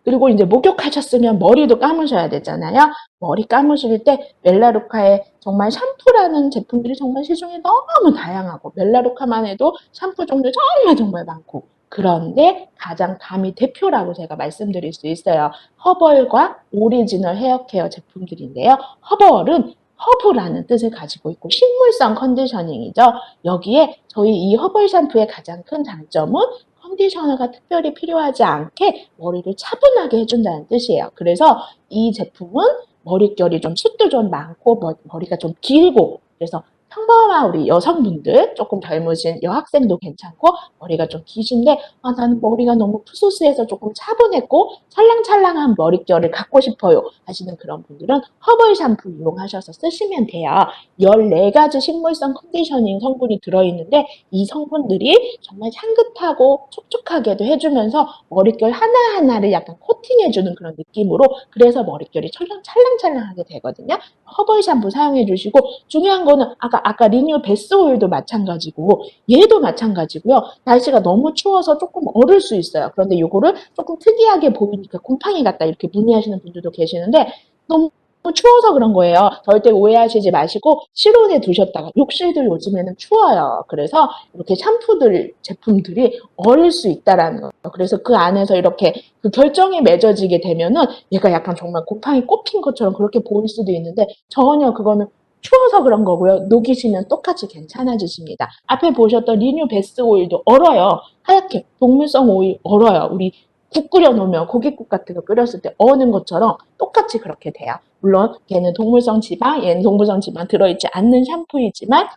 그리고 이제 목욕하셨으면 머리도 감으셔야 되잖아요. 머리 감으실 때 멜라루카의 정말 샴푸라는 제품들이 정말 시중에 너무 다양하고 멜라루카만 해도 샴푸 종류 정말 많고 그런데 가장 감히 대표라고 제가 말씀드릴 수 있어요. 허벌과 오리지널 헤어케어 제품들인데요. 허벌은 허브라는 뜻을 가지고 있고 식물성 컨디셔닝이죠. 여기에 저희 이 허벌 샴푸의 가장 큰 장점은 컨디셔너가 특별히 필요하지 않게 머리를 차분하게 해준다는 뜻이에요. 그래서 이 제품은 머릿결이 좀 숱도 좀 많고 머리가 좀 길고 그래서 평범한 우리 여성분들 조금 젊으신 여학생도 괜찮고 머리가 좀 기신데 나는 머리가 너무 푸스스해서 조금 차분했고 찰랑찰랑한 머릿결을 갖고 싶어요 하시는 그런 분들은 허벌 샴푸 이용하셔서 쓰시면 돼요. 14가지 식물성 컨디셔닝 성분이 들어있는데 이 성분들이 정말 향긋하고 촉촉하게도 해주면서 머릿결 하나하나를 약간 코팅해주는 그런 느낌으로 그래서 머릿결이 찰랑찰랑하게 되거든요. 허벌 샴푸 사용해 주시고 중요한 거는 아까 리뉴 베스 오일도 마찬가지고 얘도 마찬가지고요. 날씨가 너무 추워서 조금 얼을 수 있어요. 그런데 이거를 조금 특이하게 보이니까 곰팡이 같다 이렇게 문의하시는 분들도 계시는데 너무 추워서 그런 거예요. 절대 오해하시지 마시고 실온에 두셨다가 욕실들 요즘에는 추워요. 그래서 이렇게 샴푸들 제품들이 얼을 수 있다라는 거예요. 그래서 그 안에서 이렇게 그 결정이 맺어지게 되면은 얘가 약간 정말 곰팡이 꼽힌 것처럼 그렇게 보일 수도 있는데 전혀 그거는 추워서 그런 거고요. 녹이시면 똑같이 괜찮아지십니다. 앞에 보셨던 리뉴 베스 오일도 얼어요. 하얗게 동물성 오일 얼어요. 우리 국 끓여 놓으면 고깃국 같은 거 끓였을 때 어는 것처럼 똑같이 그렇게 돼요. 물론 걔는 동물성 지방, 얘는 동물성 지방 들어있지 않는 샴푸이지만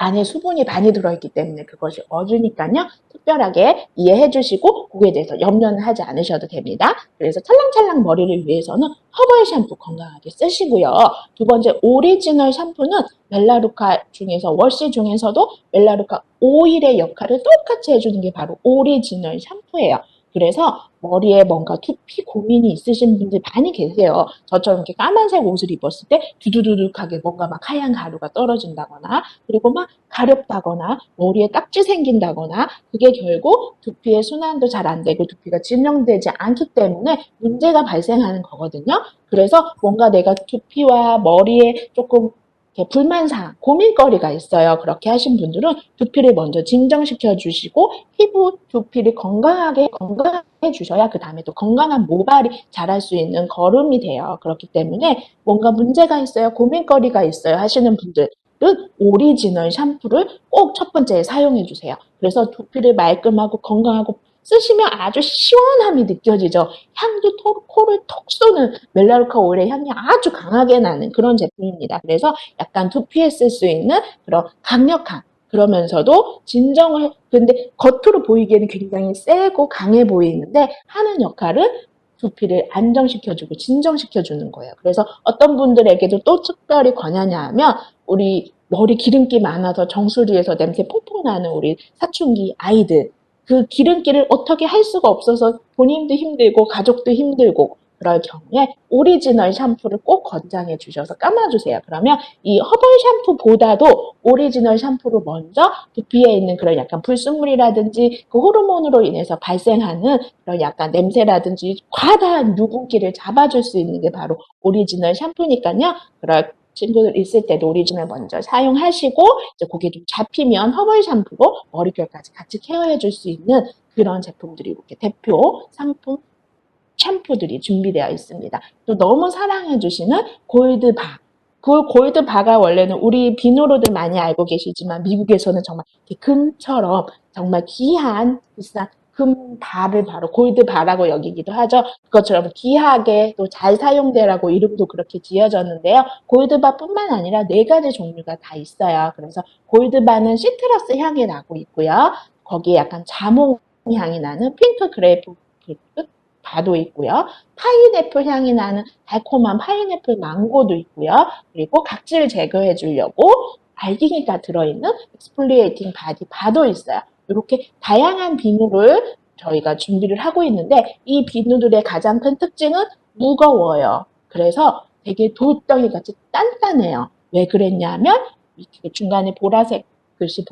안에 수분이 많이 들어있기 때문에 그것이 어주니까요. 특별하게 이해해 주시고 그거에 대해서 염려는 하지 않으셔도 됩니다. 그래서 찰랑찰랑 머리를 위해서는 허벌 샴푸 건강하게 쓰시고요. 두 번째 오리지널 샴푸는 멜라루카 중에서 워시 중에서도 멜라루카 오일의 역할을 똑같이 해주는 게 바로 오리지널 샴푸예요. 그래서 머리에 뭔가 두피 고민이 있으신 분들 많이 계세요. 저처럼 이렇게 까만색 옷을 입었을 때 두두두둑하게 뭔가 막 하얀 가루가 떨어진다거나 그리고 막 가렵다거나 머리에 딱지 생긴다거나 그게 결국 두피의 순환도 잘 안 되고 두피가 진정되지 않기 때문에 문제가 발생하는 거거든요. 그래서 뭔가 내가 두피와 머리에 조금 불만사항, 고민거리가 있어요. 그렇게 하신 분들은 두피를 먼저 진정시켜 주시고 두피를 건강하게 주셔야 그 다음에 또 건강한 모발이 자랄 수 있는 거름이 돼요. 그렇기 때문에 뭔가 문제가 있어요. 고민거리가 있어요. 하시는 분들은 오리지널 샴푸를 꼭 첫 번째에 사용해 주세요. 그래서 두피를 말끔하고 건강하고 쓰시면 아주 시원함이 느껴지죠. 향도 코를 톡 쏘는 멜라루카 오일의 향이 아주 강하게 나는 그런 제품입니다. 그래서 약간 두피에 쓸 수 있는 그런 강력한 그러면서도 근데 겉으로 보이기에는 굉장히 세고 강해 보이는데 하는 역할은 두피를 안정시켜주고 진정시켜주는 거예요. 그래서 어떤 분들에게도 또 특별히 권하냐 하면 우리 머리 기름기 많아서 정수리에서 냄새 퐁퐁 나는 우리 사춘기 아이들 그 기름기를 어떻게 할 수가 없어서 본인도 힘들고 가족도 힘들고 그럴 경우에 오리지널 샴푸를 꼭 권장해 주셔서 감아주세요. 그러면 이 허벌 샴푸보다도 오리지널 샴푸로 먼저 두피에 있는 그런 약간 불순물이라든지 그 호르몬으로 인해서 발생하는 그런 약간 냄새라든지 과다한 유분기를 잡아줄 수 있는 게 바로 오리지널 샴푸니까요. 그럴 친구들 있을 때도 오리지널 먼저 사용하시고 이제 그게 좀 잡히면 허벌 샴푸로 머릿결까지 같이 케어해 줄 수 있는 그런 제품들이 이렇게 대표 상품 샴푸들이 준비되어 있습니다. 또 너무 사랑해 주시는 골드바. 그 골드바가 원래는 우리 비누로들 많이 알고 계시지만 미국에서는 정말 금처럼 정말 귀한 비싼 금바를 바로 골드바라고 여기기도 하죠. 그것처럼 귀하게 또 잘 사용되라고 이름도 그렇게 지어졌는데요. 골드바뿐만 아니라 4가지 종류가 다 있어요. 그래서 골드바는 시트러스 향이 나고 있고요. 거기에 약간 자몽 향이 나는 핑크 그레이프 프루트 바도 있고요. 파인애플 향이 나는 달콤한 파인애플 망고도 있고요. 그리고 각질을 제거해 주려고 알갱이가 들어있는 익스폴리에이팅 바디 바도 있어요. 이렇게 다양한 비누를 저희가 준비를 하고 있는데 이 비누들의 가장 큰 특징은 무거워요. 그래서 되게 돌덩이 같이 단단해요. 왜 그랬냐면 이렇게 중간에 보라색 글씨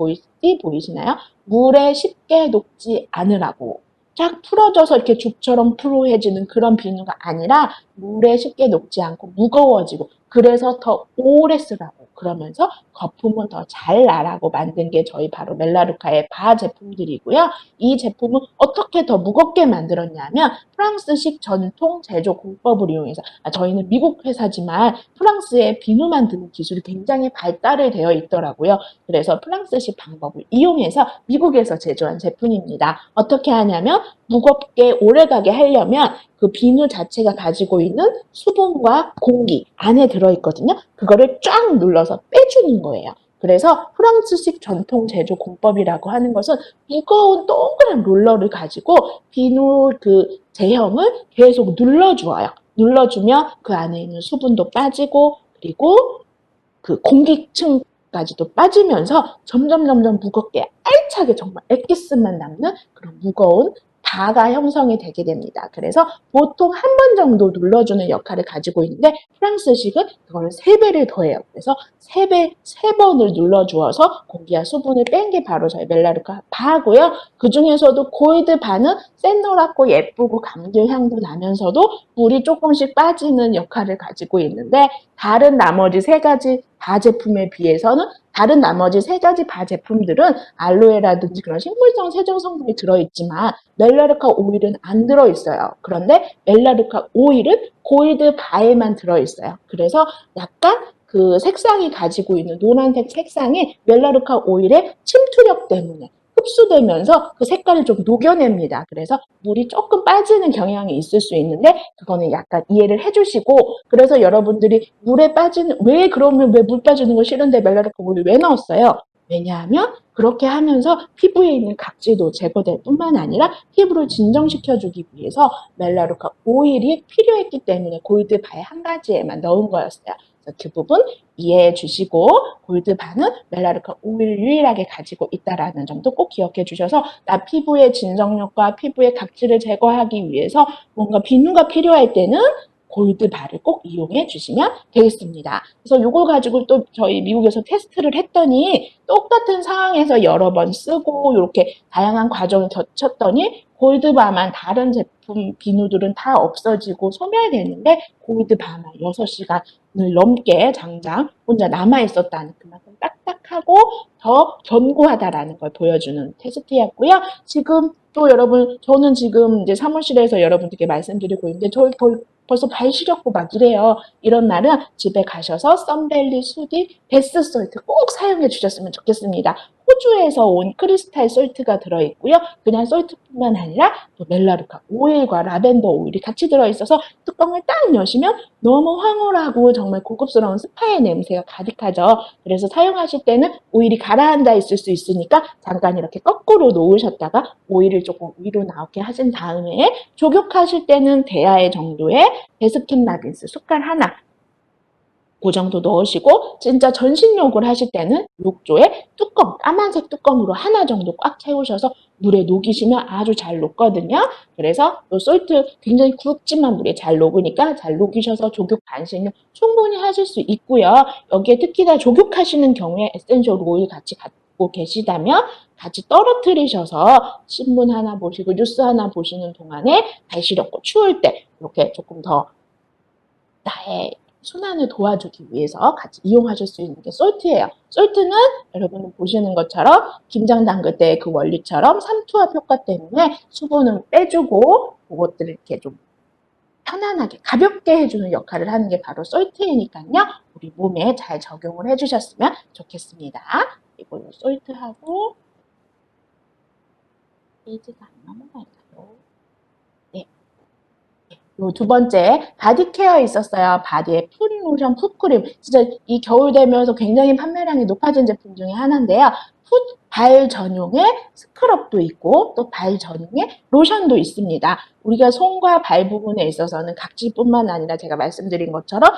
보이시나요? 물에 쉽게 녹지 않으라고. 쫙 풀어져서 이렇게 죽처럼 프로해지는 그런 비누가 아니라 물에 쉽게 녹지 않고 무거워지고 그래서 더 오래 쓰라고 그러면서 거품은 더 잘 나라고 만든 게 저희 바로 멜라루카의 바 제품들이고요. 이 제품은 어떻게 더 무겁게 만들었냐면 프랑스식 전통 제조 공법을 이용해서 저희는 미국 회사지만 프랑스의 비누 만드는 기술이 굉장히 발달이 되어 있더라고요. 그래서 프랑스식 방법을 이용해서 미국에서 제조한 제품입니다. 어떻게 하냐면 무겁게 오래가게 하려면 그 비누 자체가 가지고 있는 수분과 공기 안에 들어있거든요. 그거를 쫙 눌러서 빼주는 거예요. 그래서 프랑스식 전통 제조 공법이라고 하는 것은 무거운 동그란 롤러를 가지고 비누 그 제형을 계속 눌러주어요. 눌러주면 그 안에 있는 수분도 빠지고 그리고 그 공기층까지도 빠지면서 점점 무겁게 알차게 정말 엑기스만 남는 그런 무거운 바가 형성이 되게 됩니다. 그래서 보통 한 번 정도 눌러주는 역할을 가지고 있는데 프랑스식은 그걸 3배를 더해요. 그래서 3번을 눌러주어서 공기와 수분을 뺀 게 바로 저희 멜라루카 바고요. 그 중에서도 골드 바는 샛노랗고 예쁘고 감귤 향도 나면서도 물이 조금씩 빠지는 역할을 가지고 있는데 다른 나머지 3가지 바 제품에 비해서는 다른 나머지 3가지 바 제품들은 알로에라든지 그런 식물성 세정 성분이 들어있지만 멜라루카 오일은 안 들어있어요. 그런데 멜라루카 오일은 골드 바에만 들어있어요. 그래서 약간 그 색상이 가지고 있는 노란색 색상이 멜라루카 오일의 침투력 때문에 흡수되면서 그 색깔을 좀 녹여냅니다. 그래서 물이 조금 빠지는 경향이 있을 수 있는데 그거는 약간 이해를 해주시고 그래서 여러분들이 물에 빠지는 왜 그러면 왜 물 빠지는 거 싫은데 멜라루카 오일 왜 넣었어요? 왜냐하면 그렇게 하면서 피부에 있는 각질도 제거될 뿐만 아니라 피부를 진정시켜주기 위해서 멜라루카 오일이 필요했기 때문에 골드바의 한 가지에만 넣은 거였어요. 그 부분 이해해 주시고 골드바는 멜라루카 오일을 유일하게 가지고 있다는 점도 꼭 기억해 주셔서 나 피부의 진정력과 피부의 각질을 제거하기 위해서 뭔가 비누가 필요할 때는 골드바를 꼭 이용해 주시면 되겠습니다. 그래서 이걸 가지고 또 저희 미국에서 테스트를 했더니 똑같은 상황에서 여러 번 쓰고 이렇게 다양한 과정을 거쳤더니 골드바만 다른 제품 비누들은 다 없어지고 소멸되는데 골드바만 6시간을 넘게 장장 혼자 남아있었다는 그만큼 딱딱하고 더 견고하다라는 걸 보여주는 테스트였고요. 지금 또 여러분 저는 지금 이제 사무실에서 여러분들께 말씀드리고 있는데 저 벌써 발 시렵고 막 이래요. 이런 날은 집에 가셔서 썬밸리, 수디, 베스 솔트 꼭 사용해 주셨으면 좋겠습니다. 호주에서 온 크리스탈 솔트가 들어있고요. 그냥 솔트뿐만 아니라 또 멜라루카 오일과 라벤더 오일이 같이 들어있어서 뚜껑을 딱 여시면 너무 황홀하고 정말 고급스러운 스파의 냄새가 가득하죠. 그래서 사용하실 때는 오일이 가라앉아 있을 수 있으니까 잠깐 이렇게 거꾸로 놓으셨다가 오일을 조금 위로 나오게 하신 다음에 족욕하실 때는 대야의 정도의 베스킨 라빈스 숟갈 하나 그 정도 넣으시고 진짜 전신욕을 하실 때는 욕조에 뚜껑, 까만색 뚜껑으로 하나 정도 꽉 채우셔서 물에 녹이시면 아주 잘 녹거든요. 그래서 이 솔트 굉장히 굵지만 물에 잘 녹으니까 잘 녹이셔서 족욕 반신욕 충분히 하실 수 있고요. 여기에 특히나 족욕하시는 경우에 에센셜 오일 같이 갖고 계시다면 같이 떨어뜨리셔서 신문 하나 보시고 뉴스 하나 보시는 동안에 발 시렵고 추울 때 이렇게 조금 더 나의 순환을 도와주기 위해서 같이 이용하실 수 있는 게 솔트예요. 솔트는 여러분 보시는 것처럼 김장 담글 때 그 원리처럼 삼투압 효과 때문에 수분을 빼주고 그것들을 이렇게 좀 편안하게 가볍게 해주는 역할을 하는 게 바로 솔트이니까요. 우리 몸에 잘 적용을 해주셨으면 좋겠습니다. 그리고 솔트하고 페이지가 안 넘어갈까요? 네. 요 두 번째 바디 케어 있었어요. 바디에 풀 로션, 풋크림. 진짜 이 겨울 되면서 굉장히 판매량이 높아진 제품 중에 하나인데요. 발 전용의 스크럽도 있고 또 발 전용의 로션도 있습니다. 우리가 손과 발 부분에 있어서는 각질뿐만 아니라 제가 말씀드린 것처럼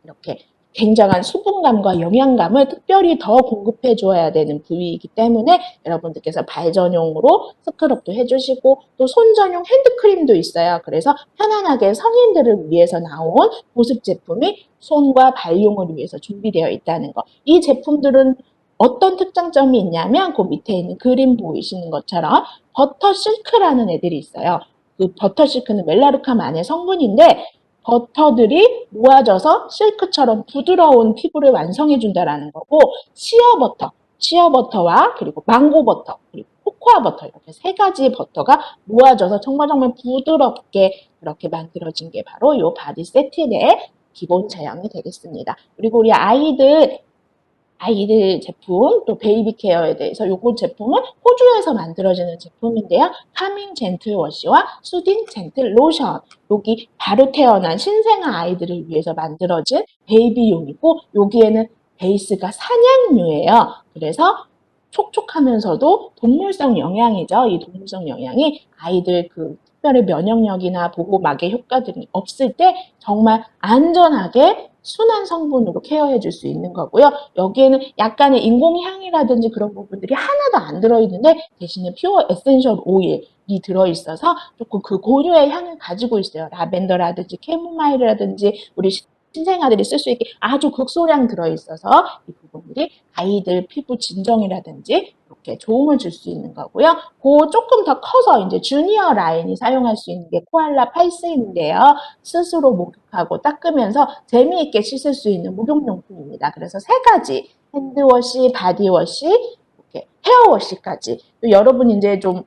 이렇게 굉장한 수분감과 영양감을 특별히 더 공급해 줘야 되는 부위이기 때문에 여러분들께서 발 전용으로 스크럽도 해주시고 또 손 전용 핸드크림도 있어요. 그래서 편안하게 성인들을 위해서 나온 보습 제품이 손과 발용을 위해서 준비되어 있다는 거. 이 제품들은 어떤 특장점이 있냐면 그 밑에 있는 그림 보이시는 것처럼 버터 실크라는 애들이 있어요. 그 버터 실크는 멜라루캄 안의 성분인데 버터들이 모아져서 실크처럼 부드러운 피부를 완성해 준다라는 거고 시어버터와 그리고 망고버터 그리고 코코아버터 이렇게 세 가지 버터가 모아져서 정말 부드럽게 그렇게 만들어진 게 바로 이 바디 세트의 기본 제형이 되겠습니다. 그리고 우리 아이들 제품, 또 베이비 케어에 대해서 요거 제품은 호주에서 만들어지는 제품인데요. 카밍 젠틀 워시와 수딩 젠틀 로션. 여기 바로 태어난 신생아 아이들을 위해서 만들어진 베이비용이고 여기에는 베이스가 산양류예요. 그래서 촉촉하면서도 동물성 영양이죠. 이 동물성 영양이 아이들 그 특별히 면역력이나 보호막의 효과들이 없을 때 정말 안전하게 순한 성분으로 케어해 줄 수 있는 거고요. 여기에는 약간의 인공향이라든지 그런 부분들이 하나도 안 들어있는데 대신에 퓨어 에센셜 오일이 들어있어서 조금 그 고유의 향을 가지고 있어요. 라벤더라든지 캐모마일이라든지 우리 신생아들이 쓸 수 있게 아주 극소량 들어있어서 이 부분들이 아이들 피부 진정이라든지 이렇게 도움을 줄 수 있는 거고요. 그 조금 더 커서 이제 주니어 라인이 사용할 수 있는 게 코알라 팔스인데요. 스스로 목욕하고 닦으면서 재미있게 씻을 수 있는 목욕용품입니다. 그래서 세 가지 핸드워시, 바디워시, 이렇게 헤어워시까지. 여러분 이제 좀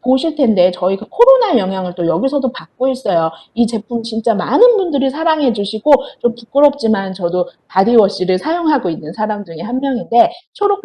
보실 텐데 저희가 코로나 영향을 또 여기서도 받고 있어요. 이 제품 진짜 많은 분들이 사랑해 주시고 좀 부끄럽지만 저도 바디워시를 사용하고 있는 사람 중에 한 명인데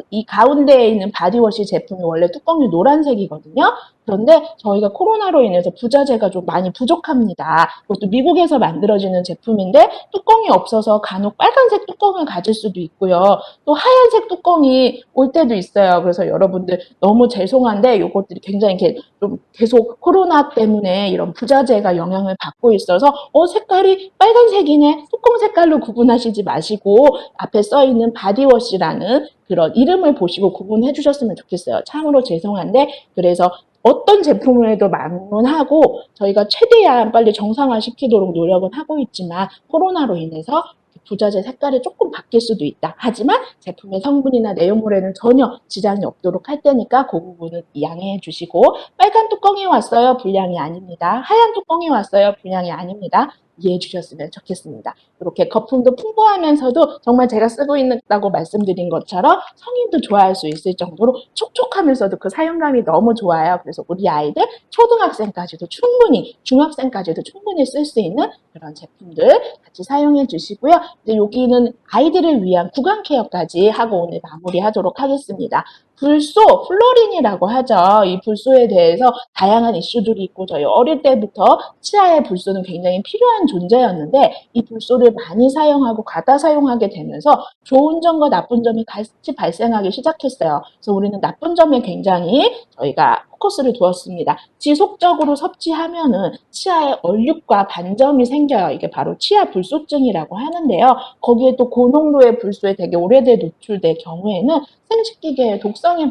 이 가운데에 있는 바디워시 제품이 원래 뚜껑이 노란색이거든요. 그런데 저희가 코로나로 인해서 부자재가 좀 많이 부족합니다. 이것도 미국에서 만들어지는 제품인데 뚜껑이 없어서 간혹 빨간색 뚜껑을 가질 수도 있고요. 또 하얀색 뚜껑이 올 때도 있어요. 그래서 여러분들 너무 죄송한데 이것들이 굉장히 이렇게 좀 계속 코로나 때문에 이런 부자재가 영향을 받고 있어서 색깔이 빨간색이네 뚜껑 색깔로 구분하시지 마시고 앞에 써 있는 바디워시라는 그런 이름을 보시고 구분해 주셨으면 좋겠어요. 참으로 죄송한데 그래서 어떤 제품을 해도 만문하고 저희가 최대한 빨리 정상화시키도록 노력은 하고 있지만 코로나로 인해서 부자재 색깔이 조금 바뀔 수도 있다. 하지만 제품의 성분이나 내용물에는 전혀 지장이 없도록 할 테니까 그 부분은 양해해 주시고 빨간 뚜껑이 왔어요. 불량이 아닙니다. 하얀 뚜껑이 왔어요. 불량이 아닙니다. 이해해 주셨으면 좋겠습니다. 이렇게 거품도 풍부하면서도 정말 제가 쓰고 있다고 말씀드린 것처럼 성인도 좋아할 수 있을 정도로 촉촉하면서도 그 사용감이 너무 좋아요. 그래서 우리 아이들 초등학생까지도 충분히 중학생까지도 충분히 쓸 수 있는 그런 제품들 같이 사용해 주시고요. 이제 여기는 아이들을 위한 구강 케어까지 하고 오늘 마무리하도록 하겠습니다. 불소, 플로린이라고 하죠. 이 불소에 대해서 다양한 이슈들이 있고 저희 어릴 때부터 치아의 불소는 굉장히 필요한 존재였는데 이 불소를 많이 사용하고 과다 사용하게 되면서 좋은 점과 나쁜 점이 같이 발생하기 시작했어요. 그래서 우리는 나쁜 점에 굉장히 저희가 포커스를 두었습니다. 지속적으로 섭취하면은 치아에 얼룩과 반점이 생겨요. 이게 바로 치아 불소증이라고 하는데요. 거기에 또 고농도의 불소에 되게 오래돼 노출될 경우에는 생식기계의 독성이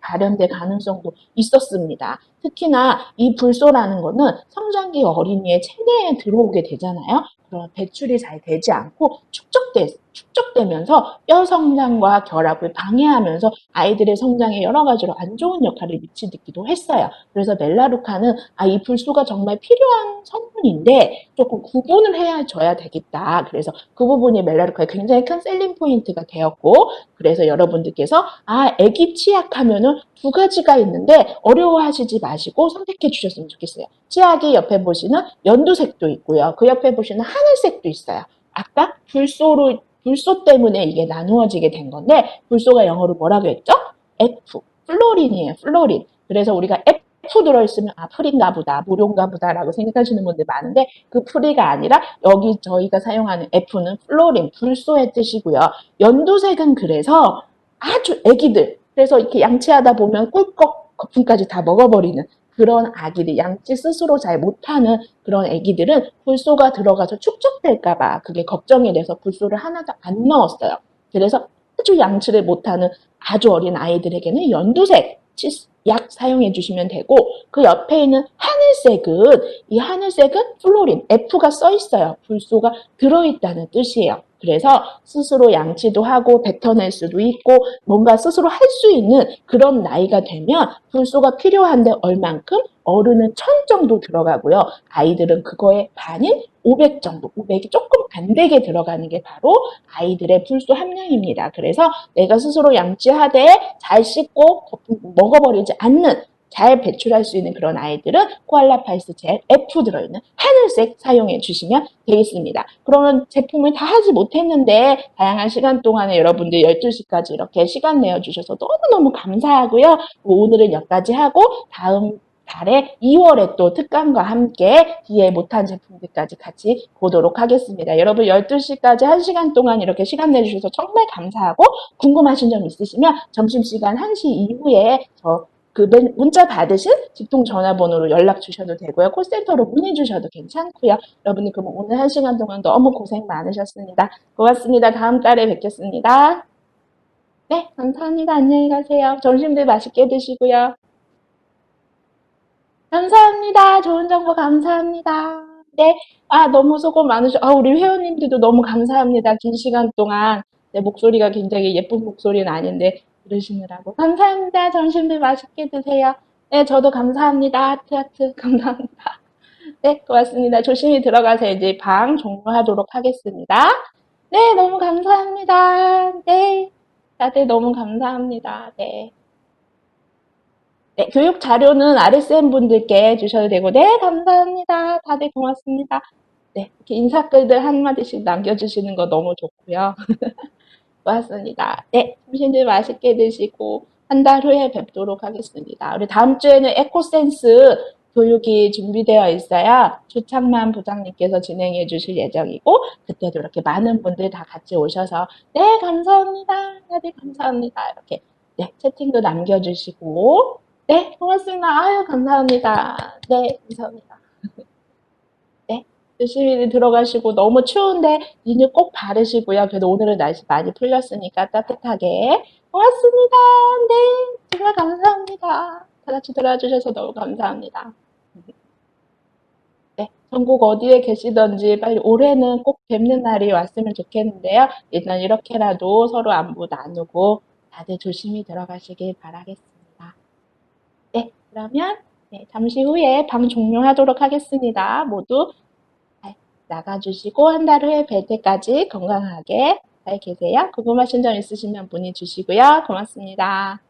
발현될 가능성도 있었습니다. 특히나 이 불소라는 거는 성장기 어린이의 체내에 들어오게 되잖아요. 그럼 배출이 잘 되지 않고 축적되면서 뼈 성장과 결합을 방해하면서 아이들의 성장에 여러 가지로 안 좋은 역할을 미치기도 했어요. 그래서 멜라루카는 이 불소가 정말 필요한 성분인데 조금 구분을 해줘야 되겠다. 그래서 그 부분이 멜라루카의 굉장히 큰 셀링 포인트가 되었고, 그래서 여러분들께서 애기 치약하면은 두 가지가 있는데 어려워하시지 마시고 선택해 주셨으면 좋겠어요. 치약이 옆에 보시는 연두색도 있고요. 그 옆에 보시는 하늘색도 있어요. 아까 불소 때문에 이게 나누어지게 된 건데, 불소가 영어로 뭐라고 했죠? F, 플로린이에요. 플로린. 그래서 우리가 F 들어있으면 풀인가 보다, 무료인가 보다라고 생각하시는 분들 많은데, 그 풀이가 아니라 여기 저희가 사용하는 F는 플로린, 불소의 뜻이고요. 연두색은 그래서 아주 애기들, 그래서 이렇게 양치하다 보면 꿀꺽 거품까지 다 먹어버리는 그런 아기들, 양치 스스로 잘 못하는 그런 아기들은 불소가 들어가서 축적될까봐 그게 걱정이 돼서 불소를 하나도 안 넣었어요. 그래서 아주 양치를 못하는 아주 어린 아이들에게는 연두색 약 사용해 주시면 되고, 그 옆에 있는 하늘색은, 이 하늘색은 플로린, F가 써 있어요. 불소가 들어있다는 뜻이에요. 그래서 스스로 양치도 하고 뱉어낼 수도 있고 뭔가 스스로 할 수 있는 그런 나이가 되면 불소가 필요한데 얼만큼? 어른은 1000 정도 들어가고요. 아이들은 그거의 반인 500 정도, 500이 조금 안 되게 들어가는 게 바로 아이들의 불소 함량입니다. 그래서 내가 스스로 양치하되 잘 씻고 거품 먹어버리지 않는, 잘 배출할 수 있는 그런 아이들은 코알라 파이스 젤 F 들어있는 하늘색 사용해 주시면 되겠습니다. 그러면 제품을 다 하지 못했는데 다양한 시간 동안에 여러분들 12시까지 이렇게 시간 내어주셔서 너무너무 감사하고요. 오늘은 여기까지 하고 다음 달에 2월에 또 특강과 함께 뒤에 못한 제품들까지 같이 보도록 하겠습니다. 여러분 12시까지 1시간 동안 이렇게 시간 내주셔서 정말 감사하고, 궁금하신 점 있으시면 점심시간 1시 이후에 그 문자 받으신 직통 전화번호로 연락 주셔도 되고요. 콜센터로 문의 주셔도 괜찮고요. 여러분들 그럼 오늘 1시간 동안 너무 고생 많으셨습니다. 고맙습니다. 다음 달에 뵙겠습니다. 네, 감사합니다. 안녕히 가세요. 점심들 맛있게 드시고요. 감사합니다. 좋은 정보 감사합니다. 네. 너무 수고 우리 회원님들도 너무 감사합니다. 긴 시간 동안 내 목소리가 굉장히 예쁜 목소리는 아닌데 들으시느라고. 감사합니다. 점심들 맛있게 드세요. 네, 저도 감사합니다. 하트, 하트. 감사합니다. 네, 고맙습니다. 조심히 들어가서 이제 방 종료하도록 하겠습니다. 네, 너무 감사합니다. 네. 다들 너무 감사합니다. 네. 네, 교육 자료는 RSM 분들께 주셔도 되고, 네, 감사합니다. 다들 고맙습니다. 네, 이렇게 인사글들 한마디씩 남겨주시는 거 너무 좋고요. 고맙습니다. 네, 점심들 맛있게 드시고, 한 달 후에 뵙도록 하겠습니다. 우리 다음 주에는 에코센스 교육이 준비되어 있어야 주창만 부장님께서 진행해 주실 예정이고, 그때도 이렇게 많은 분들 다 같이 오셔서, 네, 감사합니다. 다들 감사합니다. 이렇게, 네, 채팅도 남겨주시고, 네, 고맙습니다. 아유, 감사합니다. 네, 감사합니다. 네, 조심히 들어가시고, 너무 추운데 비누 꼭 바르시고요. 그래도 오늘은 날씨 많이 풀렸으니까 따뜻하게. 고맙습니다. 네, 정말 감사합니다. 다 같이 들어와주셔서 너무 감사합니다. 네, 전국 어디에 계시던지 빨리 올해는 꼭 뵙는 날이 왔으면 좋겠는데요. 일단 이렇게라도 서로 안부 나누고 다들 조심히 들어가시길 바라겠습니다. 네, 그러면 잠시 후에 방 종료하도록 하겠습니다. 모두 잘 나가주시고 한 달 후에 뵐 때까지 건강하게 잘 계세요. 궁금하신 점 있으시면 문의 주시고요. 고맙습니다.